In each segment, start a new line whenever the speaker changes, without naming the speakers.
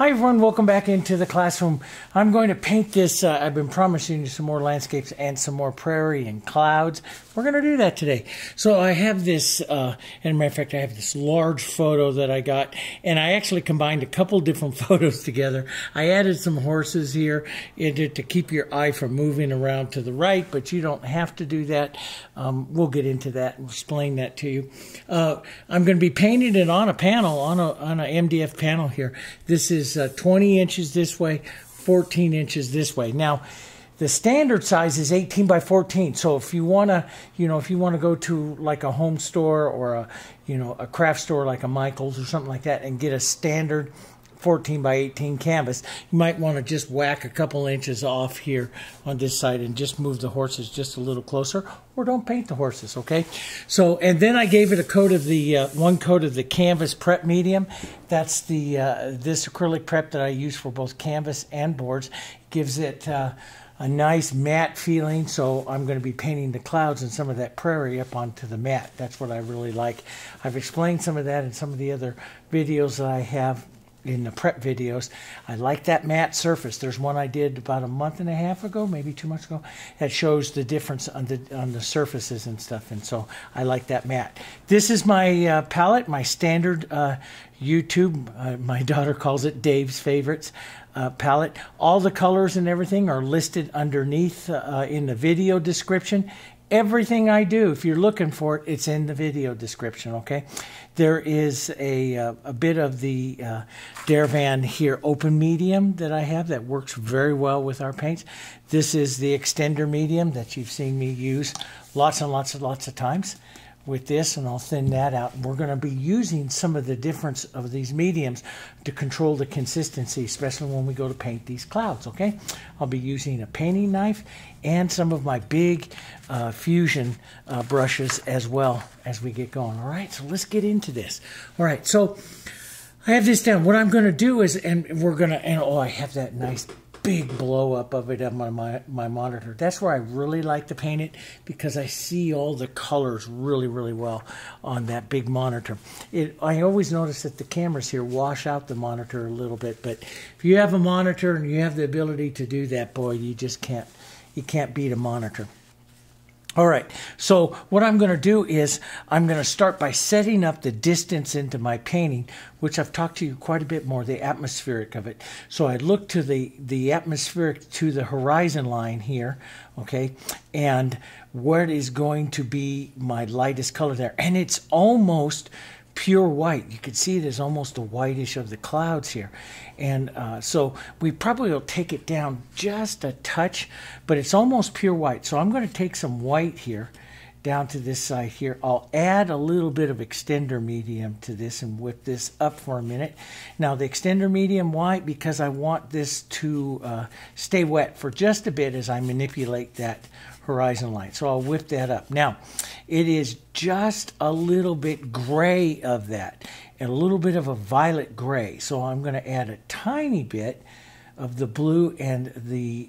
Hi everyone, welcome back into the classroom. I'm going to paint this. I've been promising you some more landscapes and some more prairie and clouds. We're going to do that today. So I have this, and as a matter of fact, I have this large photo that I got, and I actually combined a couple different photos together. I added some horses here to keep your eye from moving around to the right, but you don't have to do that. We'll get into that and explain that to you. I'm going to be painting it on a panel, on an MDF panel here. This is 20 inches this way, 14 inches this way. Now, the standard size is 18 by 14. So if you want to, if you want to go to like a home store or a craft store like a Michael's or something like that and get a standard 14 by 18 canvas, you might want to just whack a couple inches off here on this side and just move the horses just a little closer, or don't paint the horses, okay? So, and then I gave it a coat of the one coat of the canvas prep medium. That's the this acrylic prep that I use for both canvas and boards. Gives it a nice matte feeling. So I'm going to be painting the clouds and some of that prairie up onto the matte. That's what I really like. I've explained some of that in some of the other videos that I have in the prep videos. I like that matte surface. There's one I did about a month and a half ago, maybe 2 months ago, that shows the difference on the surfaces and stuff, and so I like that matte. This is my palette, my standard YouTube, my daughter calls it Dave's Favorites palette. All the colors and everything are listed underneath in the video description. Everything I do, if you're looking for it, it's in the video description, okay? There is a bit of the Daravan here open medium that I have that works very well with our paints. This is the extender medium that you've seen me use lots and lots of times with this, and I'll thin that out. We're going to be using some of the difference of these mediums to control the consistency, especially when we go to paint these clouds, okay? I'll be using a painting knife and some of my big fusion brushes as well as we get going. All right, so let's get into this. All right, so I have this down. What I'm going to do is, and we're going to, and oh, I have that nice big blow up of it on my monitor. That's where I really like to paint it, because I see all the colors really well on that big monitor. I always notice that the cameras here wash out the monitor a little bit, but if you have a monitor and you have the ability to do that, boy, you just can't beat a monitor. All right, so what I'm going to do is I'm going to start by setting up the distance into my painting, which I've talked to you quite a bit more, the atmospheric of it. So I look to the atmospheric to the horizon line here, okay, and what is going to be my lightest color there. And it's almost pure white. You can see it as almost a whitish of the clouds here. And so we probably will take it down just a touch, but it's almost pure white. So I'm going to take some white here down to this side here. I'll add a little bit of extender medium to this and whip this up for a minute. Now the extender medium, why? Because I want this to stay wet for just a bit as I manipulate that horizon line. So I'll whip that up. Now it is just a little bit gray of that, and a little bit of a violet gray. So I'm going to add a tiny bit of the blue and the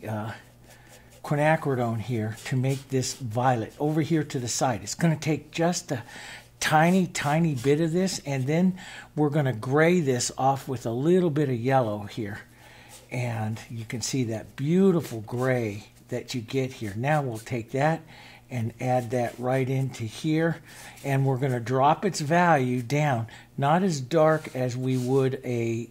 quinacridone here to make this violet over here to the side. It's going to take just a tiny bit of this, and then we're going to gray this off with a little bit of yellow here, and you can see that beautiful gray that you get here. Now we'll take that and add that right into here, and we're going to drop its value down, not as dark as we would a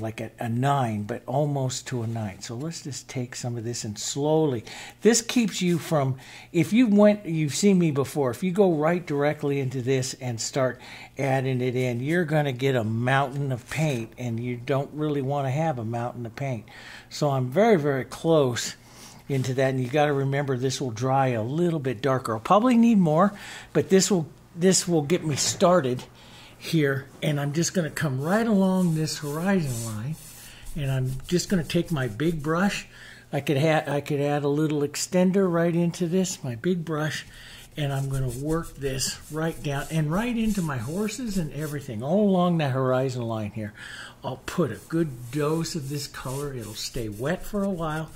like a 9, but almost to a 9. So let's just take some of this and slowly. This keeps you from, if you've seen me before, if you go right directly into this and start adding it in, you're going to get a mountain of paint, and you don't really want to have a mountain of paint. So I'm very close into that, and you got to remember this will dry a little bit darker. I'll probably need more, but this will get me started here, and I'm just going to come right along this horizon line, and I'm just going to take my big brush. I could add a little extender right into this, my big brush, and I'm going to work this right down and right into my horses and everything all along that horizon line here. I'll put a good dose of this color. It'll stay wet for a while,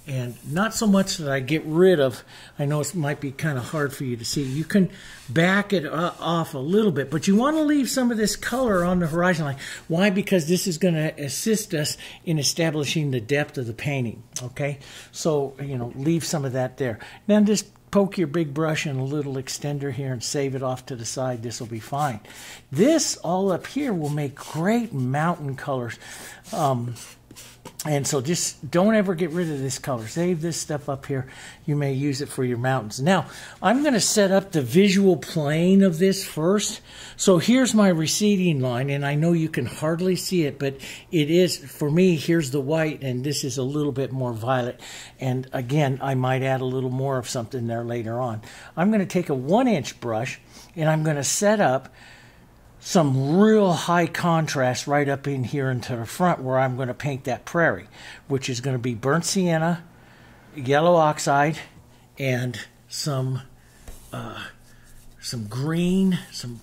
And not so much that I get rid of, I know it might be kind of hard for you to see. You can back it off a little bit, but you want to leave some of this color on the horizon line. Why? Because this is going to assist us in establishing the depth of the painting, okay? So, you know, leave some of that there. Then just poke your big brush in a little extender here and save it off to the side. This will be fine. This all up here will make great mountain colors. And so just don't ever get rid of this color. Save this stuff up here. You may use it for your mountains. Now, I'm going to set up the visual plane of this first. So here's my receding line, and I know you can hardly see it, but it is, for me, here's the white, and this is a little bit more violet. And again, I might add a little more of something there later on. I'm going to take a 1-inch brush, and I'm going to set up some real high contrast right up in here into the front where I'm going to paint that prairie, which is going to be burnt sienna, yellow oxide, and some green, some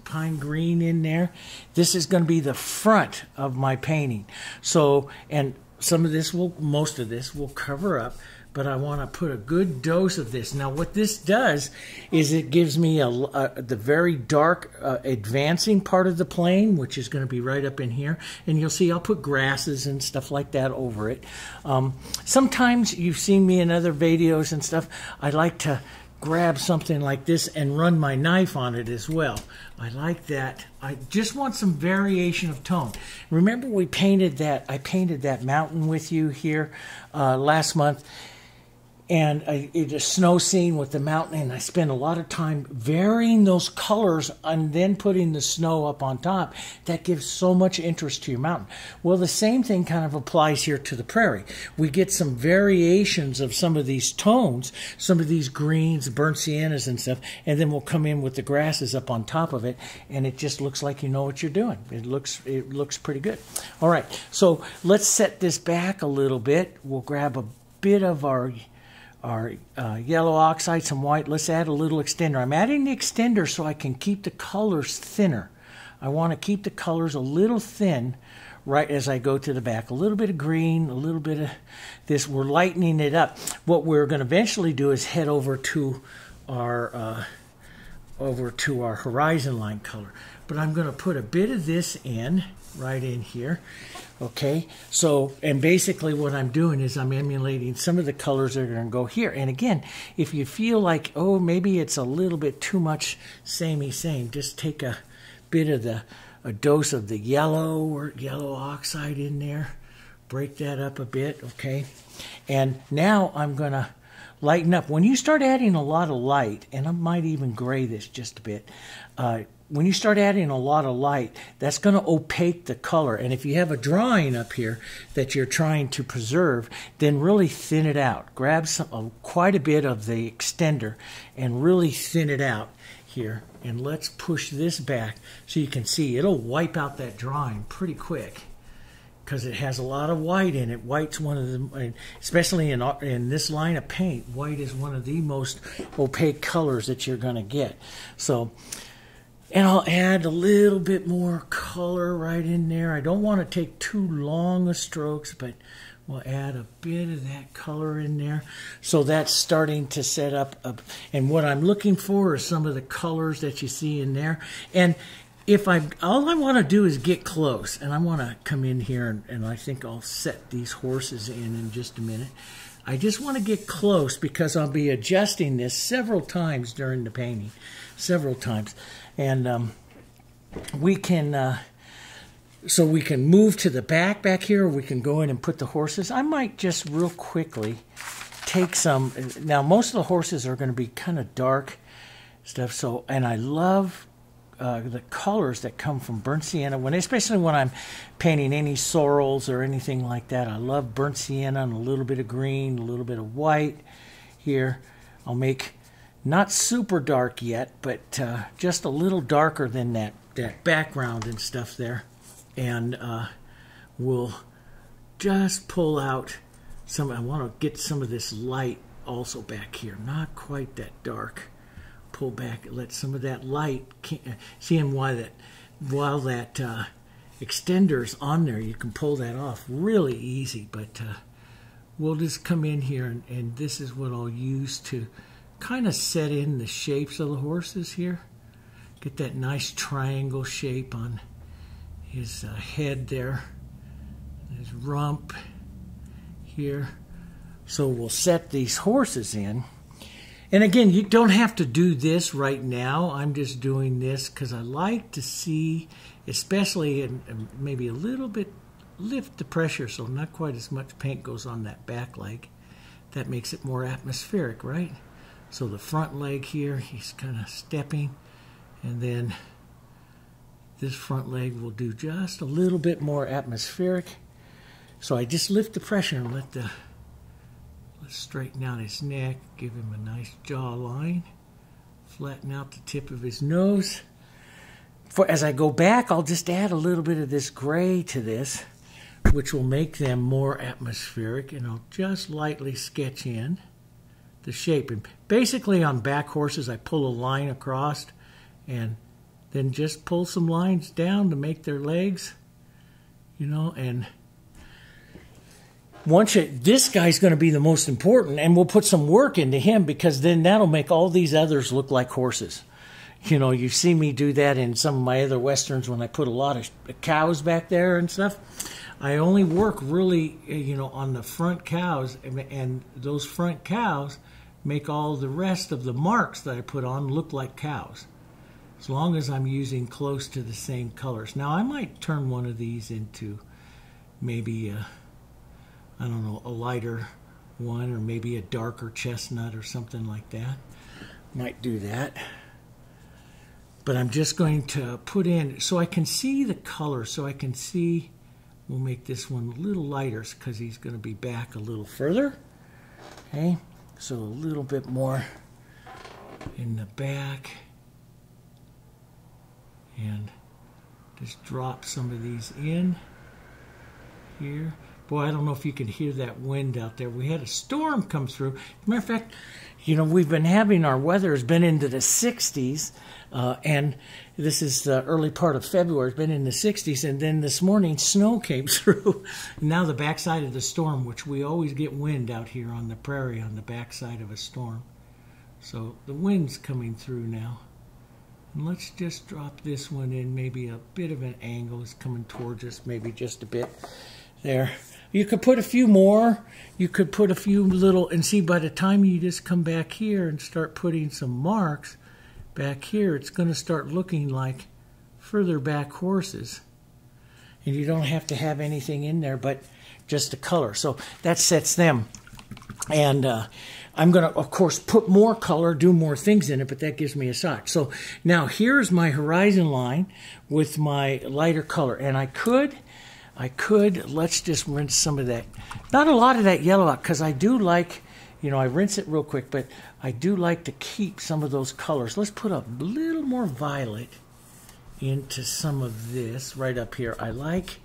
pine green in there. This is going to be the front of my painting. So, and some of this will, most of this will cover up, but I want to put a good dose of this. Now, what this does is it gives me the very dark advancing part of the plane, which is going to be right up in here. And you'll see I'll put grasses and stuff like that over it. Sometimes you've seen me in other videos and stuff. I like to grab something like this and run my knife on it as well. I like that. I just want some variation of tone. Remember we painted that, I painted that mountain with you here last month. And it's a snow scene with the mountain, and I spent a lot of time varying those colors and then putting the snow up on top. That gives so much interest to your mountain. Well, the same thing kind of applies here to the prairie. We get some variations of some of these tones, some of these greens, burnt siennas and stuff, and then we'll come in with the grasses up on top of it, and it just looks like you know what you're doing. It looks pretty good. All right, so let's set this back a little bit. We'll grab a bit of our yellow oxide, some white. Let's add a little extender. I'm adding the extender so I can keep the colors thinner. I want to keep the colors a little thin right as I go to the back. A little bit of green, a little bit of this. We're lightening it up. What we're going to eventually do is head over to our horizon line color. But I'm going to put a bit of this in, right in here. Okay, so, and basically what I'm doing is I'm emulating some of the colors that are going to go here. And again, if you feel like, oh, maybe it's a little bit too much samey same, just take a bit of a dose of the yellow or yellow oxide in there. Break that up a bit, okay? And now I'm going to lighten up. When you start adding a lot of light, and I might even gray this just a bit, when you start adding a lot of light, that's going to opaque the color. And if you have a drawing up here that you're trying to preserve, then really thin it out. Grab quite a bit of the extender and really thin it out here. And let's push this back so you can see it'll wipe out that drawing pretty quick, because it has a lot of white in it. White's one of the, especially in this line of paint, white is one of the most opaque colors that you're going to get. So, and I'll add a little bit more color right in there. I don't want to take too long of strokes, but we'll add a bit of that color in there. So that's starting to set up, and what I'm looking for is some of the colors that you see in there. And all I want to do is get close, and I want to come in here, and I think I'll set these horses in just a minute. I just want to get close because I'll be adjusting this several times during the painting, several times. And we can, so we can move to the back here, or we can go in and put the horses. I might just real quickly take some, now most of the horses are going to be kind of dark stuff, so, and I love the colors that come from burnt sienna, especially when I'm painting any sorrels or anything like that. I love burnt sienna and a little bit of green, a little bit of white here. I'll make not super dark yet, but just a little darker than that background and stuff there. And we'll just pull out some, I want to get some of this light also back here, not quite that dark. Pull back, let some of that light, seeing while that extender's on there, you can pull that off really easy, but we'll just come in here, and this is what I'll use to kind of set in the shapes of the horses here. Get that nice triangle shape on his head there, his rump here. So we'll set these horses in. And again, you don't have to do this right now. I'm just doing this because I like to see, especially in maybe a little bit, lift the pressure so not quite as much paint goes on that back leg. That makes it more atmospheric, right? So the front leg here, he's kind of stepping, and then this front leg will do just a little bit more atmospheric. So I just lift the pressure and let's straighten out his neck, give him a nice jawline, flatten out the tip of his nose. As I go back, I'll just add a little bit of this gray to this, which will make them more atmospheric, and I'll just lightly sketch in the shape. And basically on back horses, I pull a line across and then just pull some lines down to make their legs, you know. And this guy's going to be the most important, and we'll put some work into him, because then that'll make all these others look like horses. You know, you've seen me do that in some of my other westerns when I put a lot of cows back there and stuff. I only work really, you know, on the front cows, and those front cows make all the rest of the marks that I put on look like cows, as long as I'm using close to the same colors. Now, I might turn one of these into maybe, I don't know, a lighter one, or maybe a darker chestnut or something like that. Might do that. But I'm just going to put in, so I can see the color, so I can see, we'll make this one a little lighter because he's going to be back a little further. Okay, so a little bit more in the back. And just drop some of these in here. Boy, I don't know if you can hear that wind out there. We had a storm come through. As a matter of fact, you know, we've been having, our weather has been into the 60s, and this is the early part of February. It's been in the 60s, and then this morning snow came through. Now the backside of the storm, which we always get wind out here on the prairie on the backside of a storm. So the wind's coming through now. And let's just drop this one in, maybe a bit of an angle is coming towards us, maybe just a bit there. You could put a few more. You could put a few little, and see, by the time you just come back here and start putting some marks back here, it's going to start looking like further back horses. And you don't have to have anything in there but just the color. So that sets them. And I'm going to, of course, put more color, do more things in it, but that gives me a shot. So now here's my horizon line with my lighter color. And I could, let's just rinse some of that. Not a lot of that yellow out, because I do like, you know, I rinse it real quick, but I do like to keep some of those colors. Let's put a little more violet into some of this right up here. I like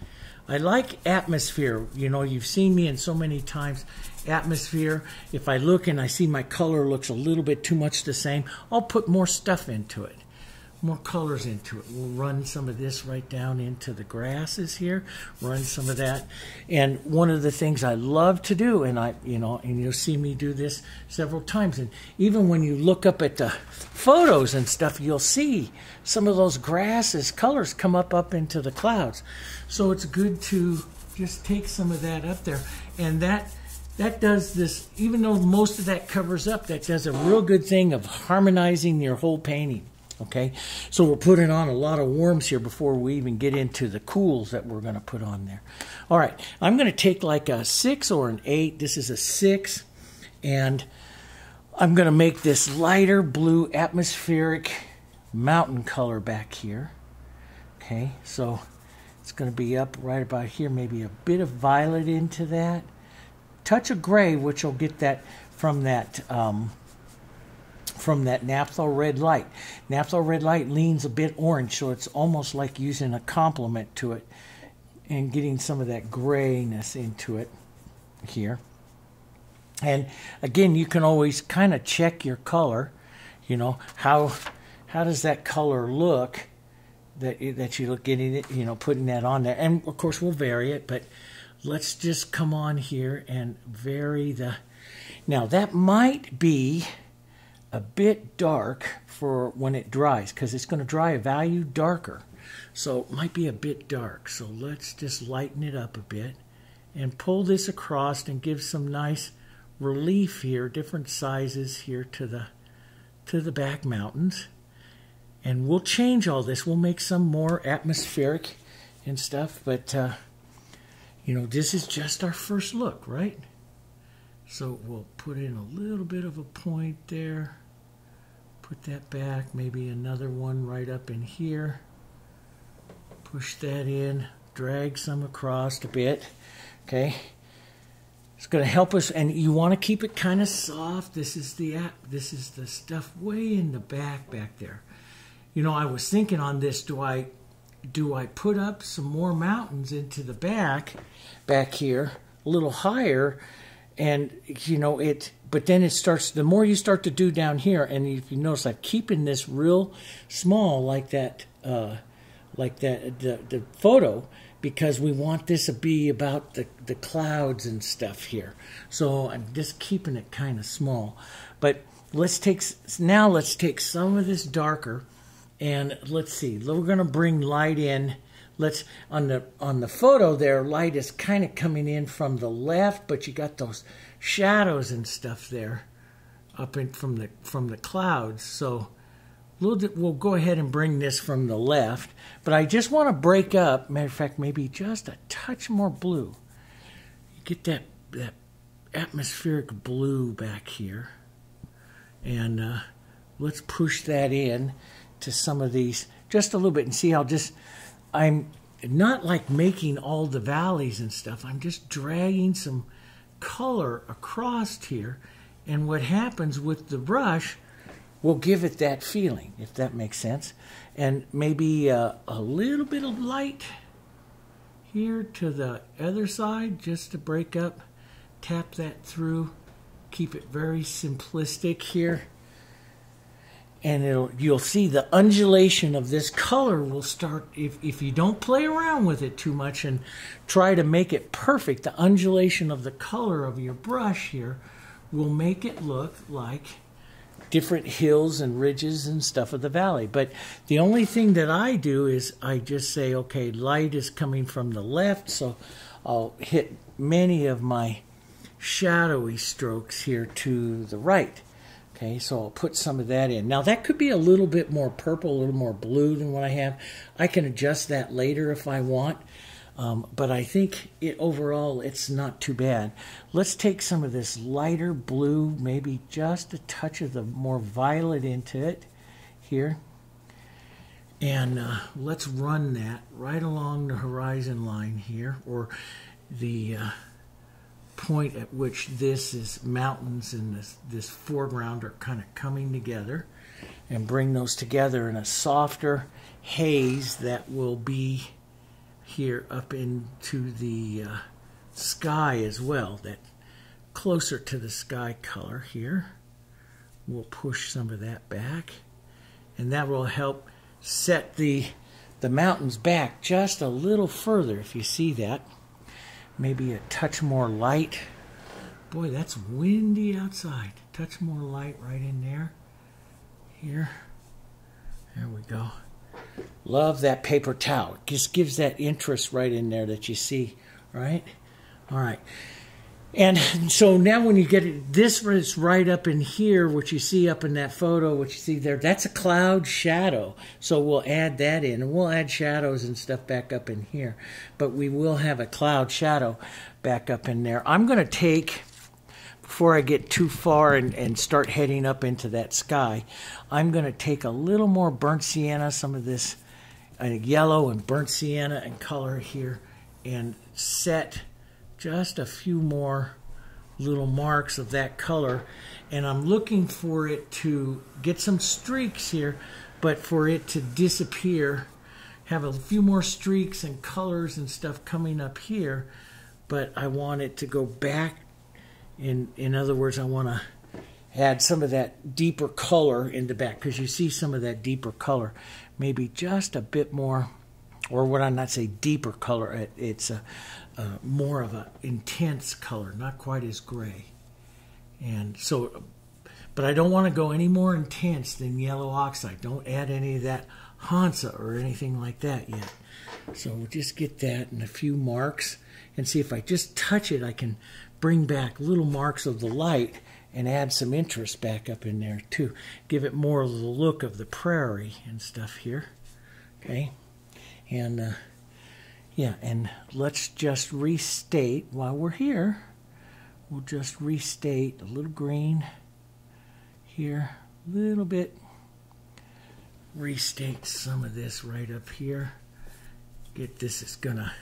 atmosphere. You know, you've seen me in so many times. Atmosphere. If I look and I see my color looks a little bit too much the same, I'll put more stuff into it. More colors into it. We'll run some of this right down into the grasses here. Run some of that. And one of the things I love to do, and you'll see me do this several times, and even when you look up at the photos and stuff, you'll see some of those grasses colors come up into the clouds. So it's good to just take some of that up there. And that does this, even though most of that covers up, that does a real good thing of harmonizing your whole painting. Okay, so we're putting on a lot of warms here before we even get into the cools that we're going to put on there. All right, I'm going to take like a 6 or an 8. This is a 6, and I'm going to make this lighter blue atmospheric mountain color back here. Okay, so it's going to be up right about here, maybe a bit of violet into that. Touch of gray, which will get that from that Naphthol Red Light. Naphthol Red Light leans a bit orange, so it's almost like using a complement to it and getting some of that grayness into it here. And again, you can always kind of check your color. You know, how does that color look that you look getting it, you know, putting that on there. And of course we'll vary it, but let's just come on here and vary the... Now, that might be a bit dark for when it dries, because it's going to dry a value darker. So it might be a bit dark. So let's just lighten it up a bit and pull this across and give some nice relief here, different sizes here to the back mountains. And we'll change all this. We'll make some more atmospheric and stuff, but you know, this is just our first look, right? So we'll put in a little bit of a point there, put that back, maybe another one right up in here, push that in, drag some across a bit, okay? It's going to help us, and you want to keep it kind of soft. This is the stuff way in the back there. You know, I was thinking on this, do I put up some more mountains into the back here, a little higher, and you know but then it starts, the more you start to do down here, and if you notice, I'm keeping this real small like that, the photo, because we want this to be about the clouds and stuff here. So I'm just keeping it kind of small. But let's take some of this darker. And let's see, we're going to bring light in. On the photo there, light is kind of coming in from the left, but you got those shadows and stuff there up in from the clouds. So we'll go ahead and bring this from the left. But I just want to break up, matter of fact, maybe just a touch more blue. You get that atmospheric blue back here. And let's push that in to some of these just a little bit, and see how I'm not like making all the valleys and stuff. I'm just dragging some color across here, and what happens with the brush will give it that feeling, if that makes sense. And maybe a little bit of light here to the other side just to break up, tap that through, keep it very simplistic here. And you'll see the undulation of this color will start, if you don't play around with it too much and try to make it perfect, the undulation of the color of your brush here will make it look like different hills and ridges and stuff of the valley. But the only thing that I do is I just say, okay, light is coming from the left, so I'll hit many of my shadowy strokes here to the right. Okay, so I'll put some of that in. Now that could be a little bit more purple, a little more blue than what I have. I can adjust that later if I want, but I think overall it's not too bad. Let's take some of this lighter blue, maybe just a touch of the more violet into it here. And let's run that right along the horizon line here, or the point at which this is mountains and this foreground are kind of coming together, and bring those together in a softer haze that will be here up into the sky as well, that closer to the sky color here. We'll push some of that back, and that will help set the mountains back just a little further, if you see that. Maybe a touch more light. Boy, that's windy outside. Touch more light right in there. Here. There we go. Love that paper towel. It just gives that interest right in there that you see, right? All right. And so now when you get it, this is right up in here, what you see up in that photo, what you see there, that's a cloud shadow. So we'll add that in, and we'll add shadows and stuff back up in here. But we will have a cloud shadow back up in there. I'm going to take, before I get too far and start heading up into that sky, I'm going to take a little more burnt sienna, some of this yellow and burnt sienna and color here, and set just a few more little marks of that color. And I'm looking for it to get some streaks here, but for it to disappear, have a few more streaks and colors and stuff coming up here, but I want it to go back. In other words, I want to add some of that deeper color in the back, because you see some of that deeper color. Maybe just a bit more or what I not say deeper color. It's a more of an intense color, not quite as gray. And so, but I don't want to go any more intense than yellow oxide. Don't add any of that Hansa or anything like that yet. So we'll just get that and a few marks and see if I just touch it, I can bring back little marks of the light and add some interest back up in there too. Give it more of the look of the prairie and stuff here. Okay. And yeah, and let's just restate while we're here. We'll just restate a little green here, a little bit. Restate some of this right up here. Get this, it's gonna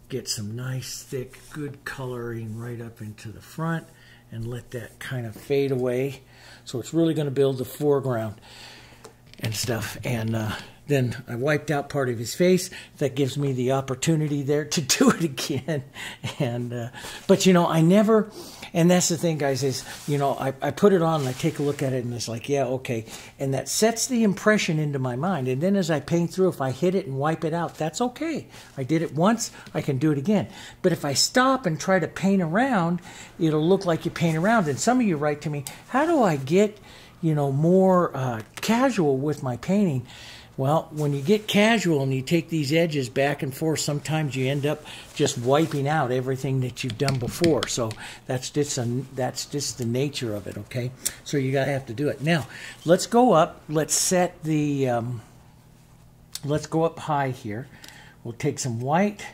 get some nice thick good coloring right up into the front and let that kind of fade away. So it's really going to build the foreground and stuff. And then I wiped out part of his face. That gives me the opportunity there to do it again. And but you know, I never, and that's the thing, guys, is, you know, I put it on and I take a look at it and it's like, yeah, okay. And that sets the impression into my mind. And then as I paint through, if I hit it and wipe it out, that's okay. I did it once, I can do it again. But if I stop and try to paint around, it'll look like you paint around. And some of you write to me, how do I get, you know, more casual with my painting? Well, when you get casual and you take these edges back and forth, sometimes you end up just wiping out everything that you've done before. So that's just the nature of it, okay? So you gotta have to do it. Now, let's go up. Let's set the. Let's go up high here. We'll take some white.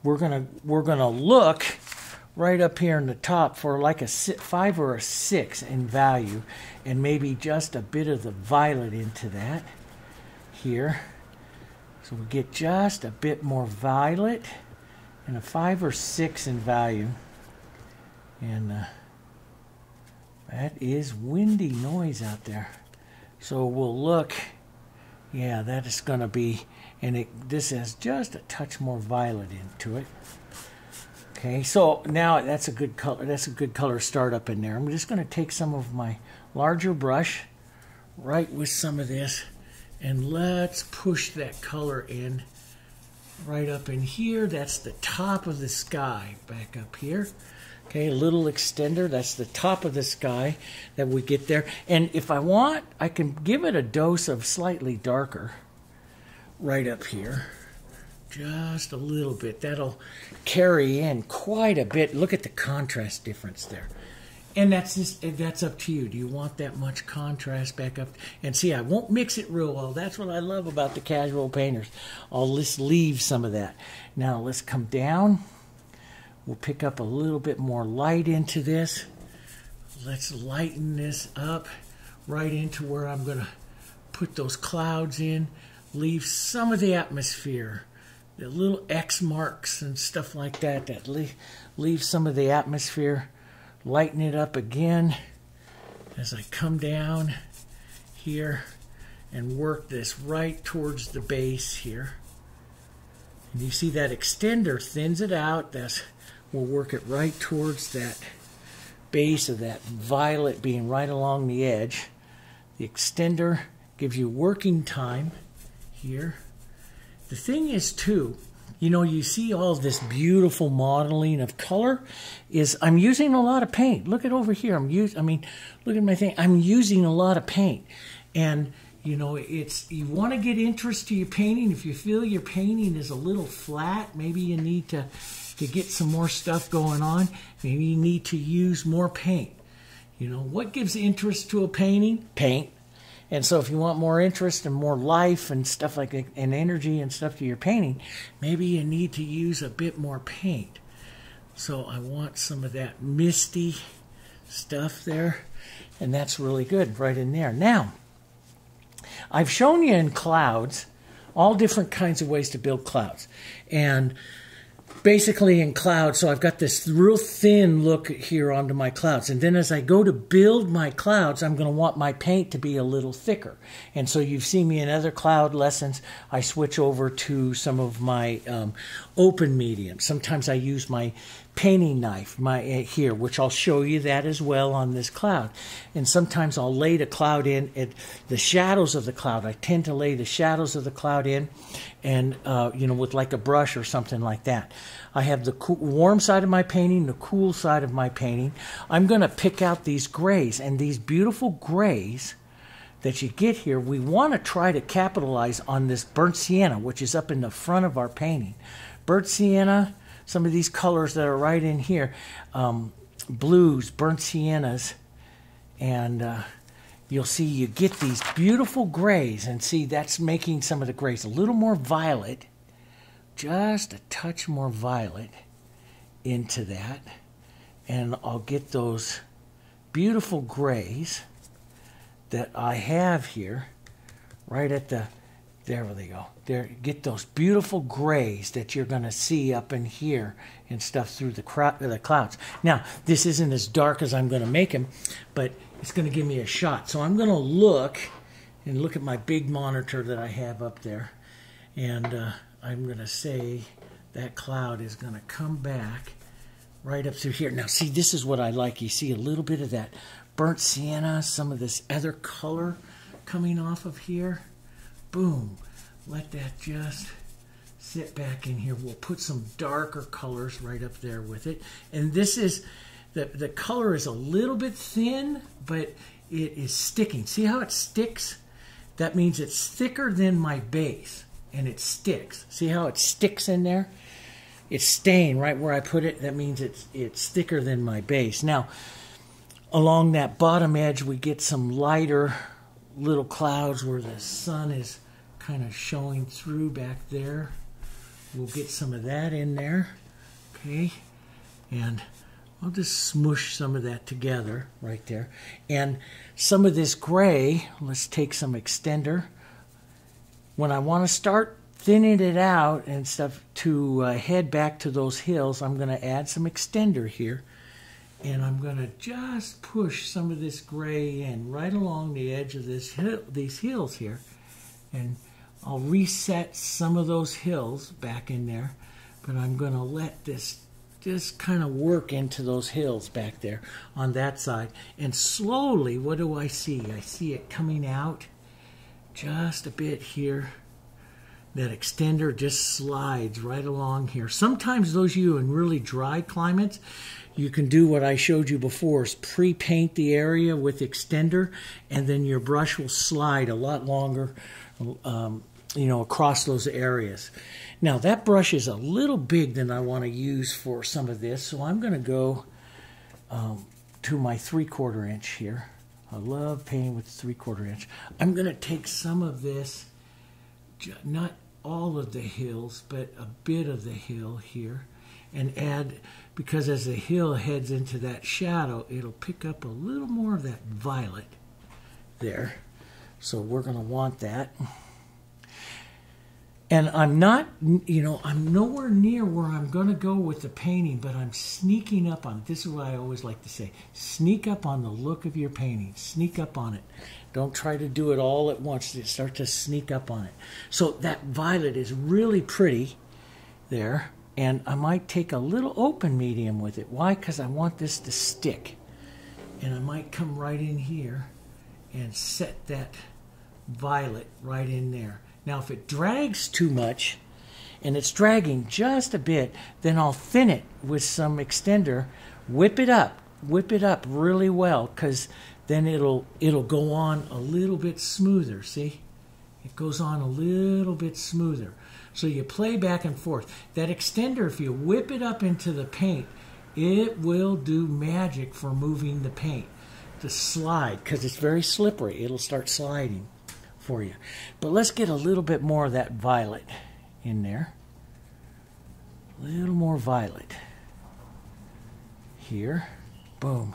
We're gonna look right up here in the top for like a 5 or a 6 in value, and maybe just a bit of the violet into that. Here, so we get just a bit more violet and a 5 or 6 in value. And that is windy noise out there. So we'll look, yeah, that is going to be, and this has just a touch more violet into it. Okay, so now that's a good color. That's a good color start up in there. I'm just going to take some of my larger brush, right with some of this. And let's push that color in right up in here. That's the top of the sky back up here. Okay, a little extender. That's the top of the sky that we get there. And if I want, I can give it a dose of slightly darker right up here. Just a little bit. That'll carry in quite a bit. Look at the contrast difference there. And that's up to you. Do you want that much contrast back up? And see, I won't mix it real well. That's what I love about the casual painters. I'll just leave some of that. Now let's come down. We'll pick up a little bit more light into this. Let's lighten this up right into where I'm going to put those clouds in. Leave some of the atmosphere. The little X marks and stuff like that. That leave some of the atmosphere. Lighten it up again as I come down here and work this right towards the base here. And you see that extender thins it out. We'll work it right towards that base of that violet being right along the edge. The extender gives you working time here. The thing is too, you know, you see all this beautiful modeling of color. I'm using a lot of paint. Look at over here. Look at my thing. I'm using a lot of paint. And, you know, you want to get interest to your painting. If you feel your painting is a little flat, maybe you need to get some more stuff going on. Maybe you need to use more paint. You know, what gives interest to a painting? Paint. And so if you want more interest and more life and stuff like that, and energy and stuff to your painting, maybe you need to use a bit more paint. So I want some of that misty stuff there, and that's really good right in there. Now, I've shown you in clouds all different kinds of ways to build clouds. And basically in clouds, so I've got this real thin look here onto my clouds. And then as I go to build my clouds, I'm going to want my paint to be a little thicker. And so you've seen me in other cloud lessons, I switch over to some of my open medium. Sometimes I use my painting knife here, which I'll show you that as well on this cloud. And sometimes I'll lay the cloud in the shadows of the cloud. I tend to lay the shadows of the cloud in, and you know, with like a brush or something like that. I have the warm side of my painting, the cool side of my painting. I'm going to pick out these grays, and these beautiful grays that you get here, we want to try to capitalize on this burnt sienna, which is up in the front of our painting. Burnt sienna, some of these colors that are right in here, blues, burnt siennas, and you'll see you get these beautiful grays, and see that's making some of the grays a little more violet, just a touch more violet into that, and I'll get those beautiful grays that I have here right at the, there they go. There, get those beautiful grays that you're going to see up in here and stuff through the clouds. Now, this isn't as dark as I'm going to make them, but it's going to give me a shot. So I'm going to look at my big monitor that I have up there, and I'm going to say that cloud is going to come back right up through here. Now, see, this is what I like. You see a little bit of that burnt sienna, some of this other color coming off of here. Boom. Let that just sit back in here. We'll put some darker colors right up there with it. And this is, the color is a little bit thin, but it is sticking. See how it sticks? That means it's thicker than my base, and it sticks. See how it sticks in there? It's staying right where I put it. That means it's thicker than my base. Now, along that bottom edge, we get some lighter little clouds where the sun is kind of showing through back there. We'll get some of that in there, okay? And I'll just smoosh some of that together right there. And some of this gray, let's take some extender. When I want to start thinning it out and stuff to head back to those hills, I'm going to add some extender here. And I'm going to just push some of this gray in right along the edge of this these hills here. And I'll reset some of those hills back in there. But I'm going to let this just kind of work into those hills back there on that side. And slowly, what do I see? I see it coming out just a bit here. That extender just slides right along here. Sometimes those of you in really dry climates, you can do what I showed you before, is pre-paint the area with extender, and then your brush will slide a lot longer, you know, across those areas. Now, that brush is a little big than I want to use for some of this, so I'm going to go to my 3/4 inch here. I love painting with 3/4 inch. I'm going to take some of this, not all of the hills, but a bit of the hill here, and add, because as the hill heads into that shadow, it'll pick up a little more of that violet there. So we're going to want that. And I'm not, you know, I'm nowhere near where I'm going to go with the painting, but I'm sneaking up on it. This is what I always like to say. Sneak up on the look of your painting. Sneak up on it. Don't try to do it all at once. Start to sneak up on it. So that violet is really pretty there. And I might take a little open medium with it. Why? Because I want this to stick. And I might come right in here and set that violet right in there. Now, if it drags too much, and it's dragging just a bit, then I'll thin it with some extender, whip it up really well, because then it'll go on a little bit smoother. See? It goes on a little bit smoother. So you play back and forth. That extender, if you whip it up into the paint, it will do magic for moving the paint to slide, because it's very slippery. It'll start sliding for you. But let's get a little bit more of that violet in there. A little more violet here. Boom.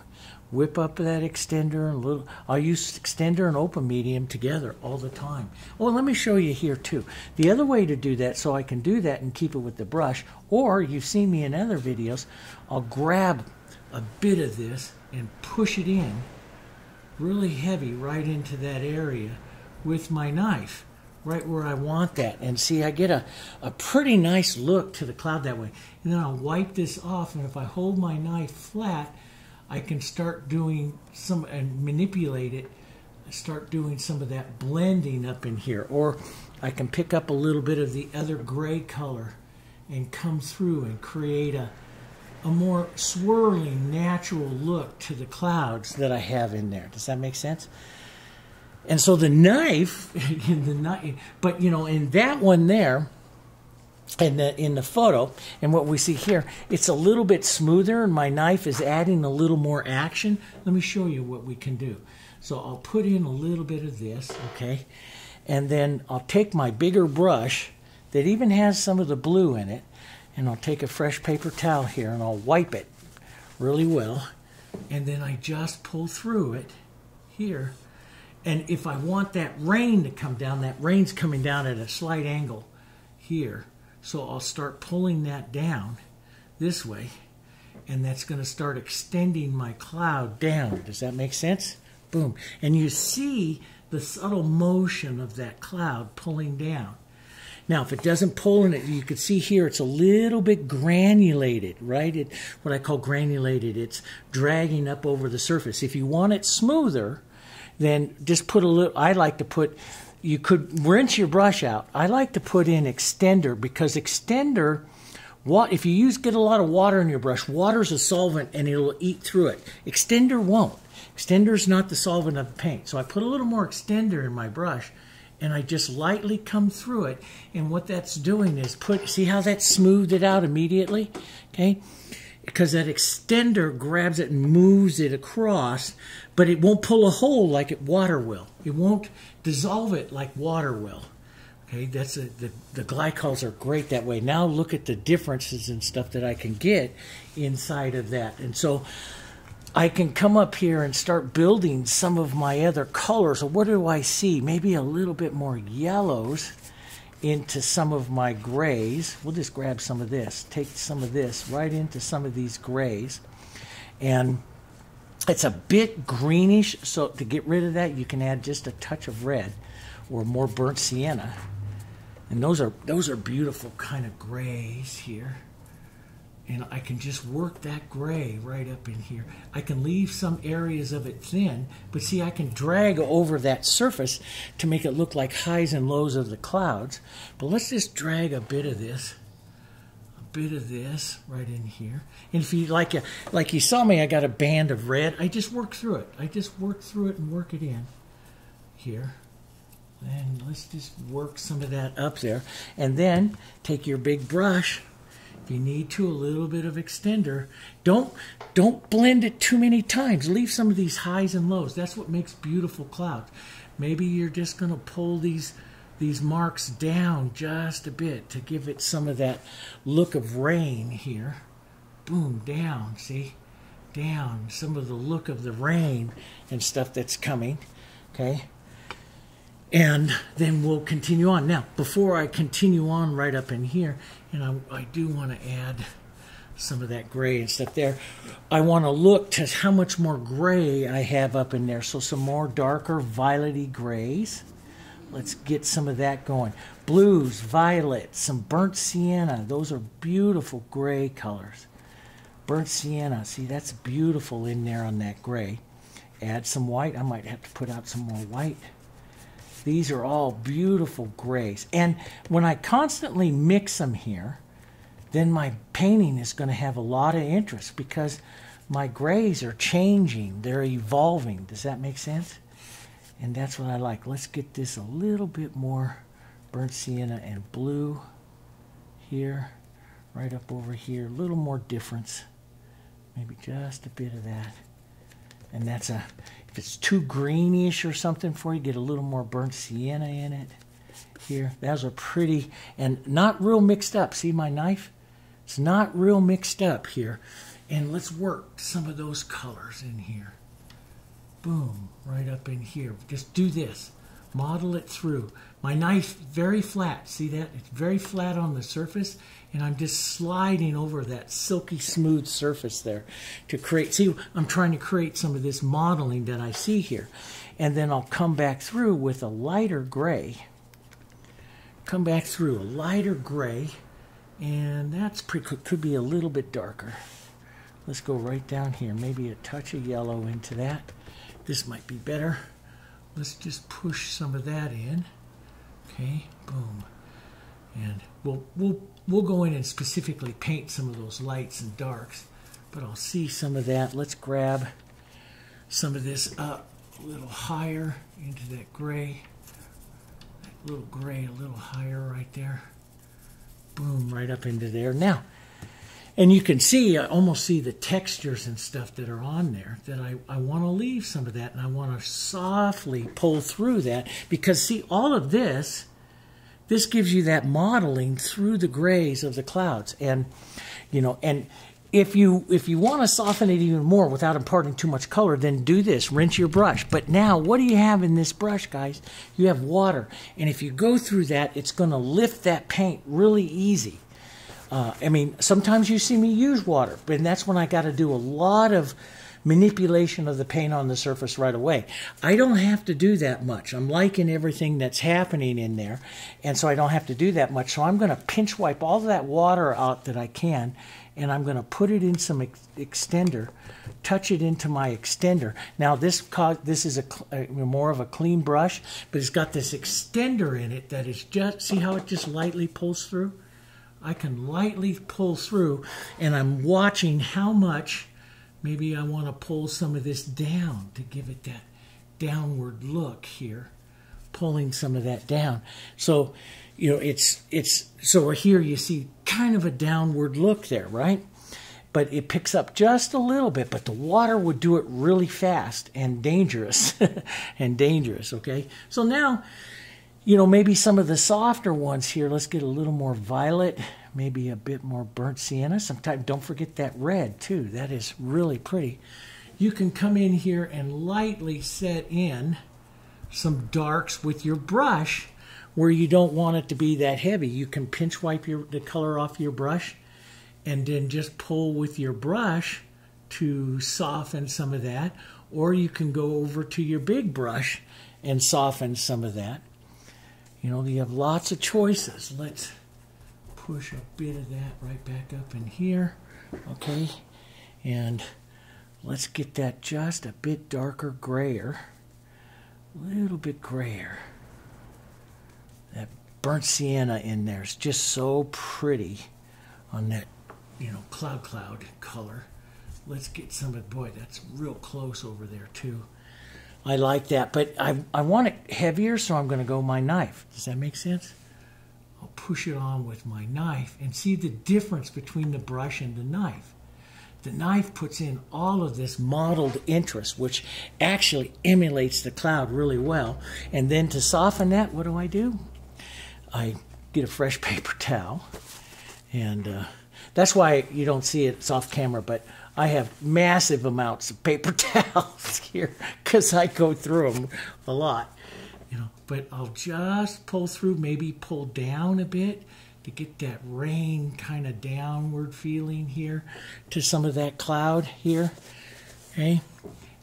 Whip up that extender and a little. I'll use extender and open medium together all the time. Oh, let me show you here too. The other way to do that, so I can do that and keep it with the brush, or you've seen me in other videos, I'll grab a bit of this and push it in really heavy right into that area with my knife right where I want that. And see, I get a pretty nice look to the cloud that way. And then I'll wipe this off, and if I hold my knife flat, I can start doing some, and manipulate it, start doing some of that blending up in here. Or I can pick up a little bit of the other gray color and come through and create a more swirling, natural look to the clouds that I have in there. Does that make sense? And so the knife, but you know, in that one there, and in the photo, and what we see here, it's a little bit smoother, and my knife is adding a little more action. Let me show you what we can do. So I'll put in a little bit of this, okay? And then I'll take my bigger brush that even has some of the blue in it, and I'll take a fresh paper towel here, and I'll wipe it really well. And then I just pull through it here. And if I want that rain to come down, that rain's coming down at a slight angle here. So I'll start pulling that down this way, and that's going to start extending my cloud down. Does that make sense? Boom. And you see the subtle motion of that cloud pulling down. Now, if it doesn't pull in it, you can see here it's a little bit granulated, right? What I call granulated. It's dragging up over the surface. If you want it smoother, then just put a little, I like to put, you could rinse your brush out. I like to put in extender, because extender, if you get a lot of water in your brush, water's a solvent and it'll eat through it. Extender won't. Extender's not the solvent of the paint. So I put a little more extender in my brush, and I just lightly come through it. And what that's doing is see how that smoothed it out immediately? Okay? Because that extender grabs it and moves it across, but it won't pull a hole like water will. It won't dissolve it like water will. Okay, that's the glycols are great that way. Now look at the differences and stuff that I can get inside of that. And so I can come up here and start building some of my other colors. So what do I see? Maybe a little bit more yellows into some of my grays. We'll just grab some of this, take some of this right into some of these grays. And it's a bit greenish, so to get rid of that, you can add just a touch of red or more burnt sienna. And those are beautiful kind of grays here. And I can just work that gray right up in here. I can leave some areas of it thin, but see, I can drag over that surface to make it look like highs and lows of the clouds. But let's just drag a bit of this right in here. And if you like you saw me, I got a band of red. I just work through it. I just work through it and work it in here. And let's just work some of that up there. And then take your big brush. If you need to, a little bit of extender. Don't blend it too many times. Leave some of these highs and lows. That's what makes beautiful clouds. Maybe you're just going to pull these marks down just a bit to give it some of that look of rain here. Boom, down, see? Down. Some of the look of the rain and stuff that's coming, okay? And then we'll continue on. Now, before I continue on right up in here, and I do want to add some of that gray and stuff there, I want to look to how much more gray I have up in there. So some more darker violety grays. Let's get some of that going. Blues, violets, some burnt sienna. Those are beautiful gray colors. Burnt sienna, see, that's beautiful in there on that gray. Add some white. I might have to put out some more white. These are all beautiful grays. And when I constantly mix them here, then my painting is going to have a lot of interest because my grays are changing. They're evolving. Does that make sense? And that's what I like. Let's get this a little bit more burnt sienna and blue here, right up over here. A little more difference. Maybe just a bit of that. And that's if it's too greenish or something for you, get a little more burnt sienna in it here. Those are pretty and not real mixed up. See my knife? It's not real mixed up here. And let's work some of those colors in here. Boom, right up in here. Just do this. Model it through. My knife, very flat. See that? It's very flat on the surface. And I'm just sliding over that silky smooth surface there to create. See, I'm trying to create some of this modeling that I see here. And then I'll come back through with a lighter gray. come back through a lighter gray, and that's could be a little bit darker. Let's go right down here, maybe a touch of yellow into that. This might be better. Let's just push some of that in. Okay, boom. And we'll go in and specifically paint some of those lights and darks, but I'll see some of that. Let's grab some of this up a little higher into that gray. That little gray a little higher right there. Boom, right up into there. Now, and you can see, I almost see the textures and stuff that are on there, that I want to leave some of that, and I want to softly pull through that, because see, all of this gives you that modeling through the grays of the clouds. And, you know, and if you want to soften it even more without imparting too much color, then do this, rinse your brush. But now, what do you have in this brush, guys? You have water. And if you go through that, it's going to lift that paint really easy. I mean, sometimes you see me use water, and that's when I got to do a lot of manipulation of the paint on the surface right away. I don't have to do that much. I'm liking everything that's happening in there, and so I don't have to do that much. So I'm going to pinch wipe all of that water out that I can, and I'm going to put it in some extender, touch it into my extender. Now this is a more of a clean brush, but it's got this extender in it that is just, see how it just lightly pulls through? I can lightly pull through, and I'm watching how much maybe I want to pull some of this down to give it that downward look here, pulling some of that down. So, you know, so here you see kind of a downward look there, right? But it picks up just a little bit, but the water would do it really fast and dangerous, okay? So now, you know, maybe some of the softer ones here, let's get a little more violet, maybe a bit more burnt sienna. Sometimes don't forget that red too. That is really pretty. You can come in here and lightly set in some darks with your brush where you don't want it to be that heavy. You can pinch wipe the color off your brush and then just pull with your brush to soften some of that. Or you can go over to your big brush and soften some of that. You know, you have lots of choices. Let's push a bit of that right back up in here, okay? And let's get that just a bit darker grayer, a little bit grayer. That burnt sienna in there is just so pretty on that, you know, cloud color. Let's get some of, boy, that's real close over there too. I like that, but I want it heavier, so I'm going to go my knife. Does that make sense? I'll push it on with my knife and see the difference between the brush and the knife. The knife puts in all of this mottled interest, which actually emulates the cloud really well. And then to soften that, what do? I get a fresh paper towel, and that's why you don't see it, it's off camera, but I have massive amounts of paper towels here because I go through them a lot, you know. But I'll just pull through, maybe pull down a bit to get that rain kind of downward feeling here to some of that cloud here, okay?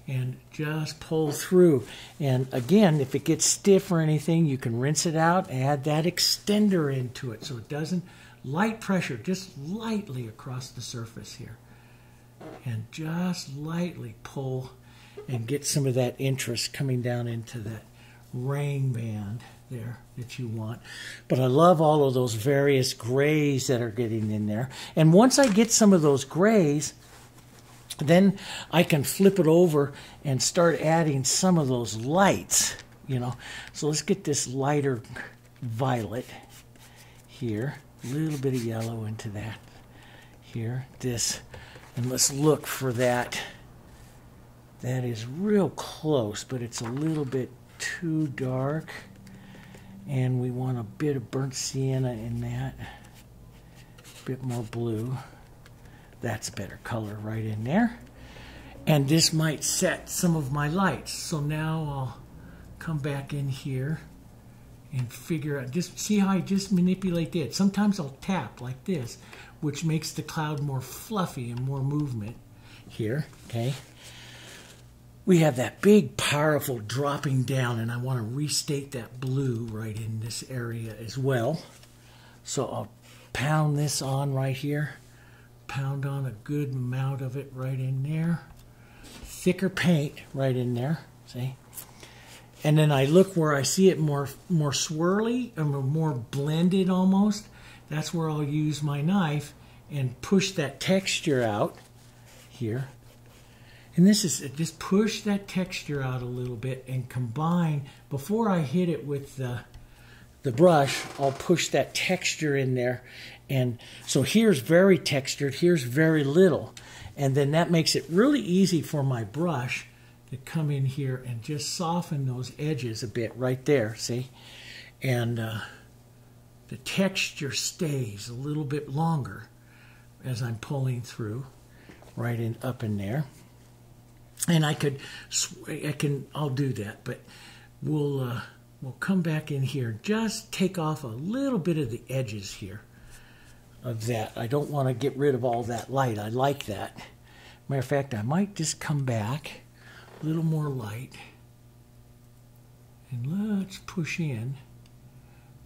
And just pull through. And again, if it gets stiff or anything, you can rinse it out, add that extender into it so it doesn't, light pressure, just lightly across the surface here. And just lightly pull and get some of that interest coming down into that rain band there that you want. But I love all of those various grays that are getting in there. And once I get some of those grays, then I can flip it over and start adding some of those lights, you know. So let's get this lighter violet here. A little bit of yellow into that here. This. And let's look for that. That is real close, but it's a little bit too dark. And we want a bit of burnt sienna in that. A bit more blue. That's a better color right in there. And this might set some of my lights. So now I'll come back in here and figure out, just see how I just manipulate it. Sometimes I'll tap like this, which makes the cloud more fluffy and more movement here, okay? we have that big, powerful dropping down, and I want to restate that blue right in this area as well. So I'll pound this on right here. Pound on a good amount of it right in there. Thicker paint right in there, see? And then I look where I see it more swirly, or more blended almost. That's where I'll use my knife and push that texture out here. And this is, just push that texture out a little bit and combine, before I hit it with the brush, I'll push that texture in there. And so here's very textured, here's very little. And then that makes it really easy for my brush to come in here and just soften those edges a bit right there, see? And the texture stays a little bit longer as I'm pulling through, right in up in there. And I'll do that, but we'll come back in here, just take off a little bit of the edges here of that. I don't want to get rid of all that light. I like that. Matter of fact, I might just come back a little more light, and let's push in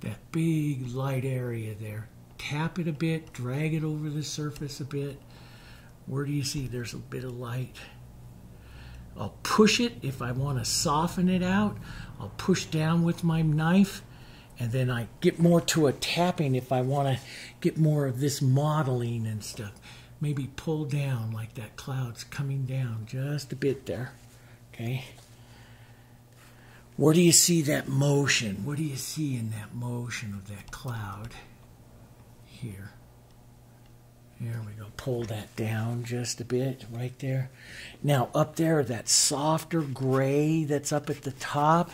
that big light area there. Tap it a bit, drag it over the surface a bit. Where do you see there's a bit of light? I'll push it if I want to soften it out. I'll push down with my knife, and then I get more to a tapping if I want to get more of this modeling and stuff. Maybe pull down like that cloud's coming down just a bit there. Okay. Where do you see that motion? What do you see in that motion of that cloud? Here. There we go. Pull that down just a bit right there. Now up there, that softer gray that's up at the top,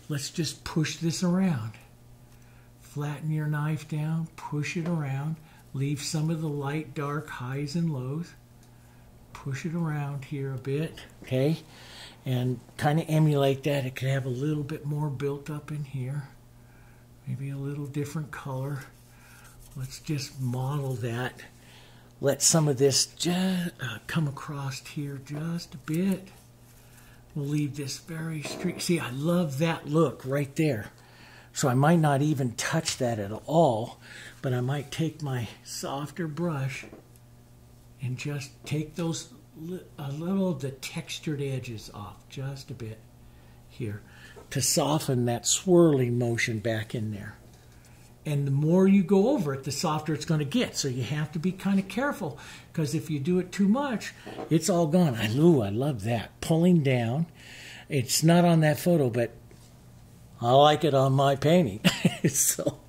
let's just push this around. Flatten your knife down, push it around, leave some of the light, dark highs and lows. Push it around here a bit, okay? And kind of emulate that. It could have a little bit more built up in here. Maybe a little different color. Let's just model that. Let some of this just come across here just a bit. We'll leave this very streak. See, I love that look right there. So I might not even touch that at all, but I might take my softer brush and just take those a little of the textured edges off just a bit here to soften that swirling motion back in there. And the more you go over it, the softer it's going to get. So you have to be kind of careful, because if you do it too much, it's all gone. I love that. Pulling down. It's not on that photo, but I like it on my painting. So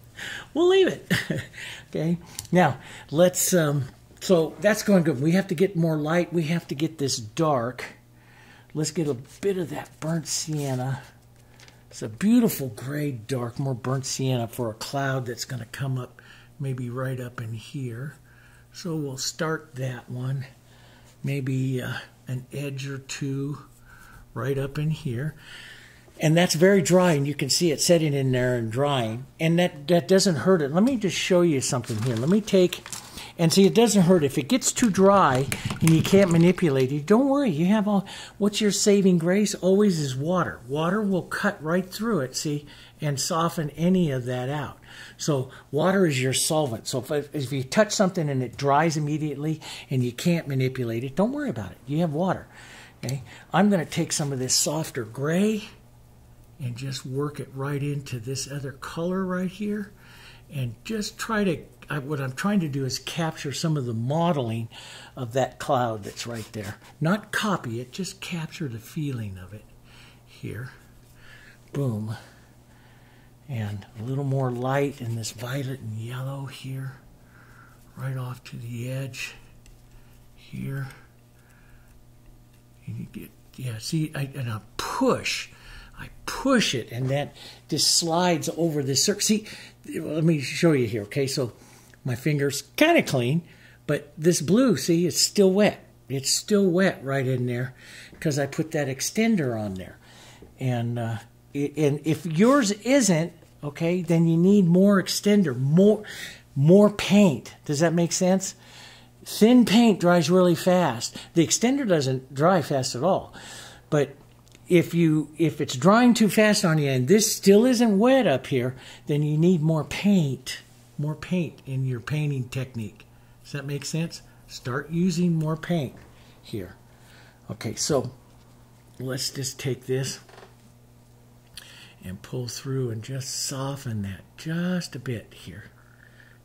we'll leave it. Okay. Now, let's, so that's going good. We have to get more light. We have to get this dark. Let's get a bit of that burnt sienna. It's a beautiful gray, dark, more burnt sienna for a cloud that's going to come up maybe right up in here. So we'll start that one. Maybe an edge or two right up in here. And that's very dry, and you can see it setting in there and drying. And that doesn't hurt it. Let me just show you something here. Let me take, and see, it doesn't hurt. If it gets too dry and you can't manipulate it, don't worry. You have all, what's your saving grace always is water. Water will cut right through it, see, and soften any of that out. So water is your solvent. So if you touch something and it dries immediately and you can't manipulate it, don't worry about it. You have water. Okay? I'm going to take some of this softer gray and just work it right into this other color right here, and just try to, what I'm trying to do is capture some of the modeling of that cloud that's right there. Not copy it, just capture the feeling of it here. Boom. And a little more light in this violet and yellow here, right off to the edge here. And you get, yeah, see, and I push it, and that just slides over the surface. See, let me show you here, okay? So my finger's kind of clean, but this blue, see, it's still wet. It's still wet right in there because I put that extender on there. And if yours isn't, okay, then you need more extender, more paint. Does that make sense? Thin paint dries really fast. The extender doesn't dry fast at all. But if it's drying too fast on you and this still isn't wet up here, then you need more paint in your painting technique. Does that make sense? Start using more paint here. Okay, so let's just take this and pull through and just soften that just a bit here.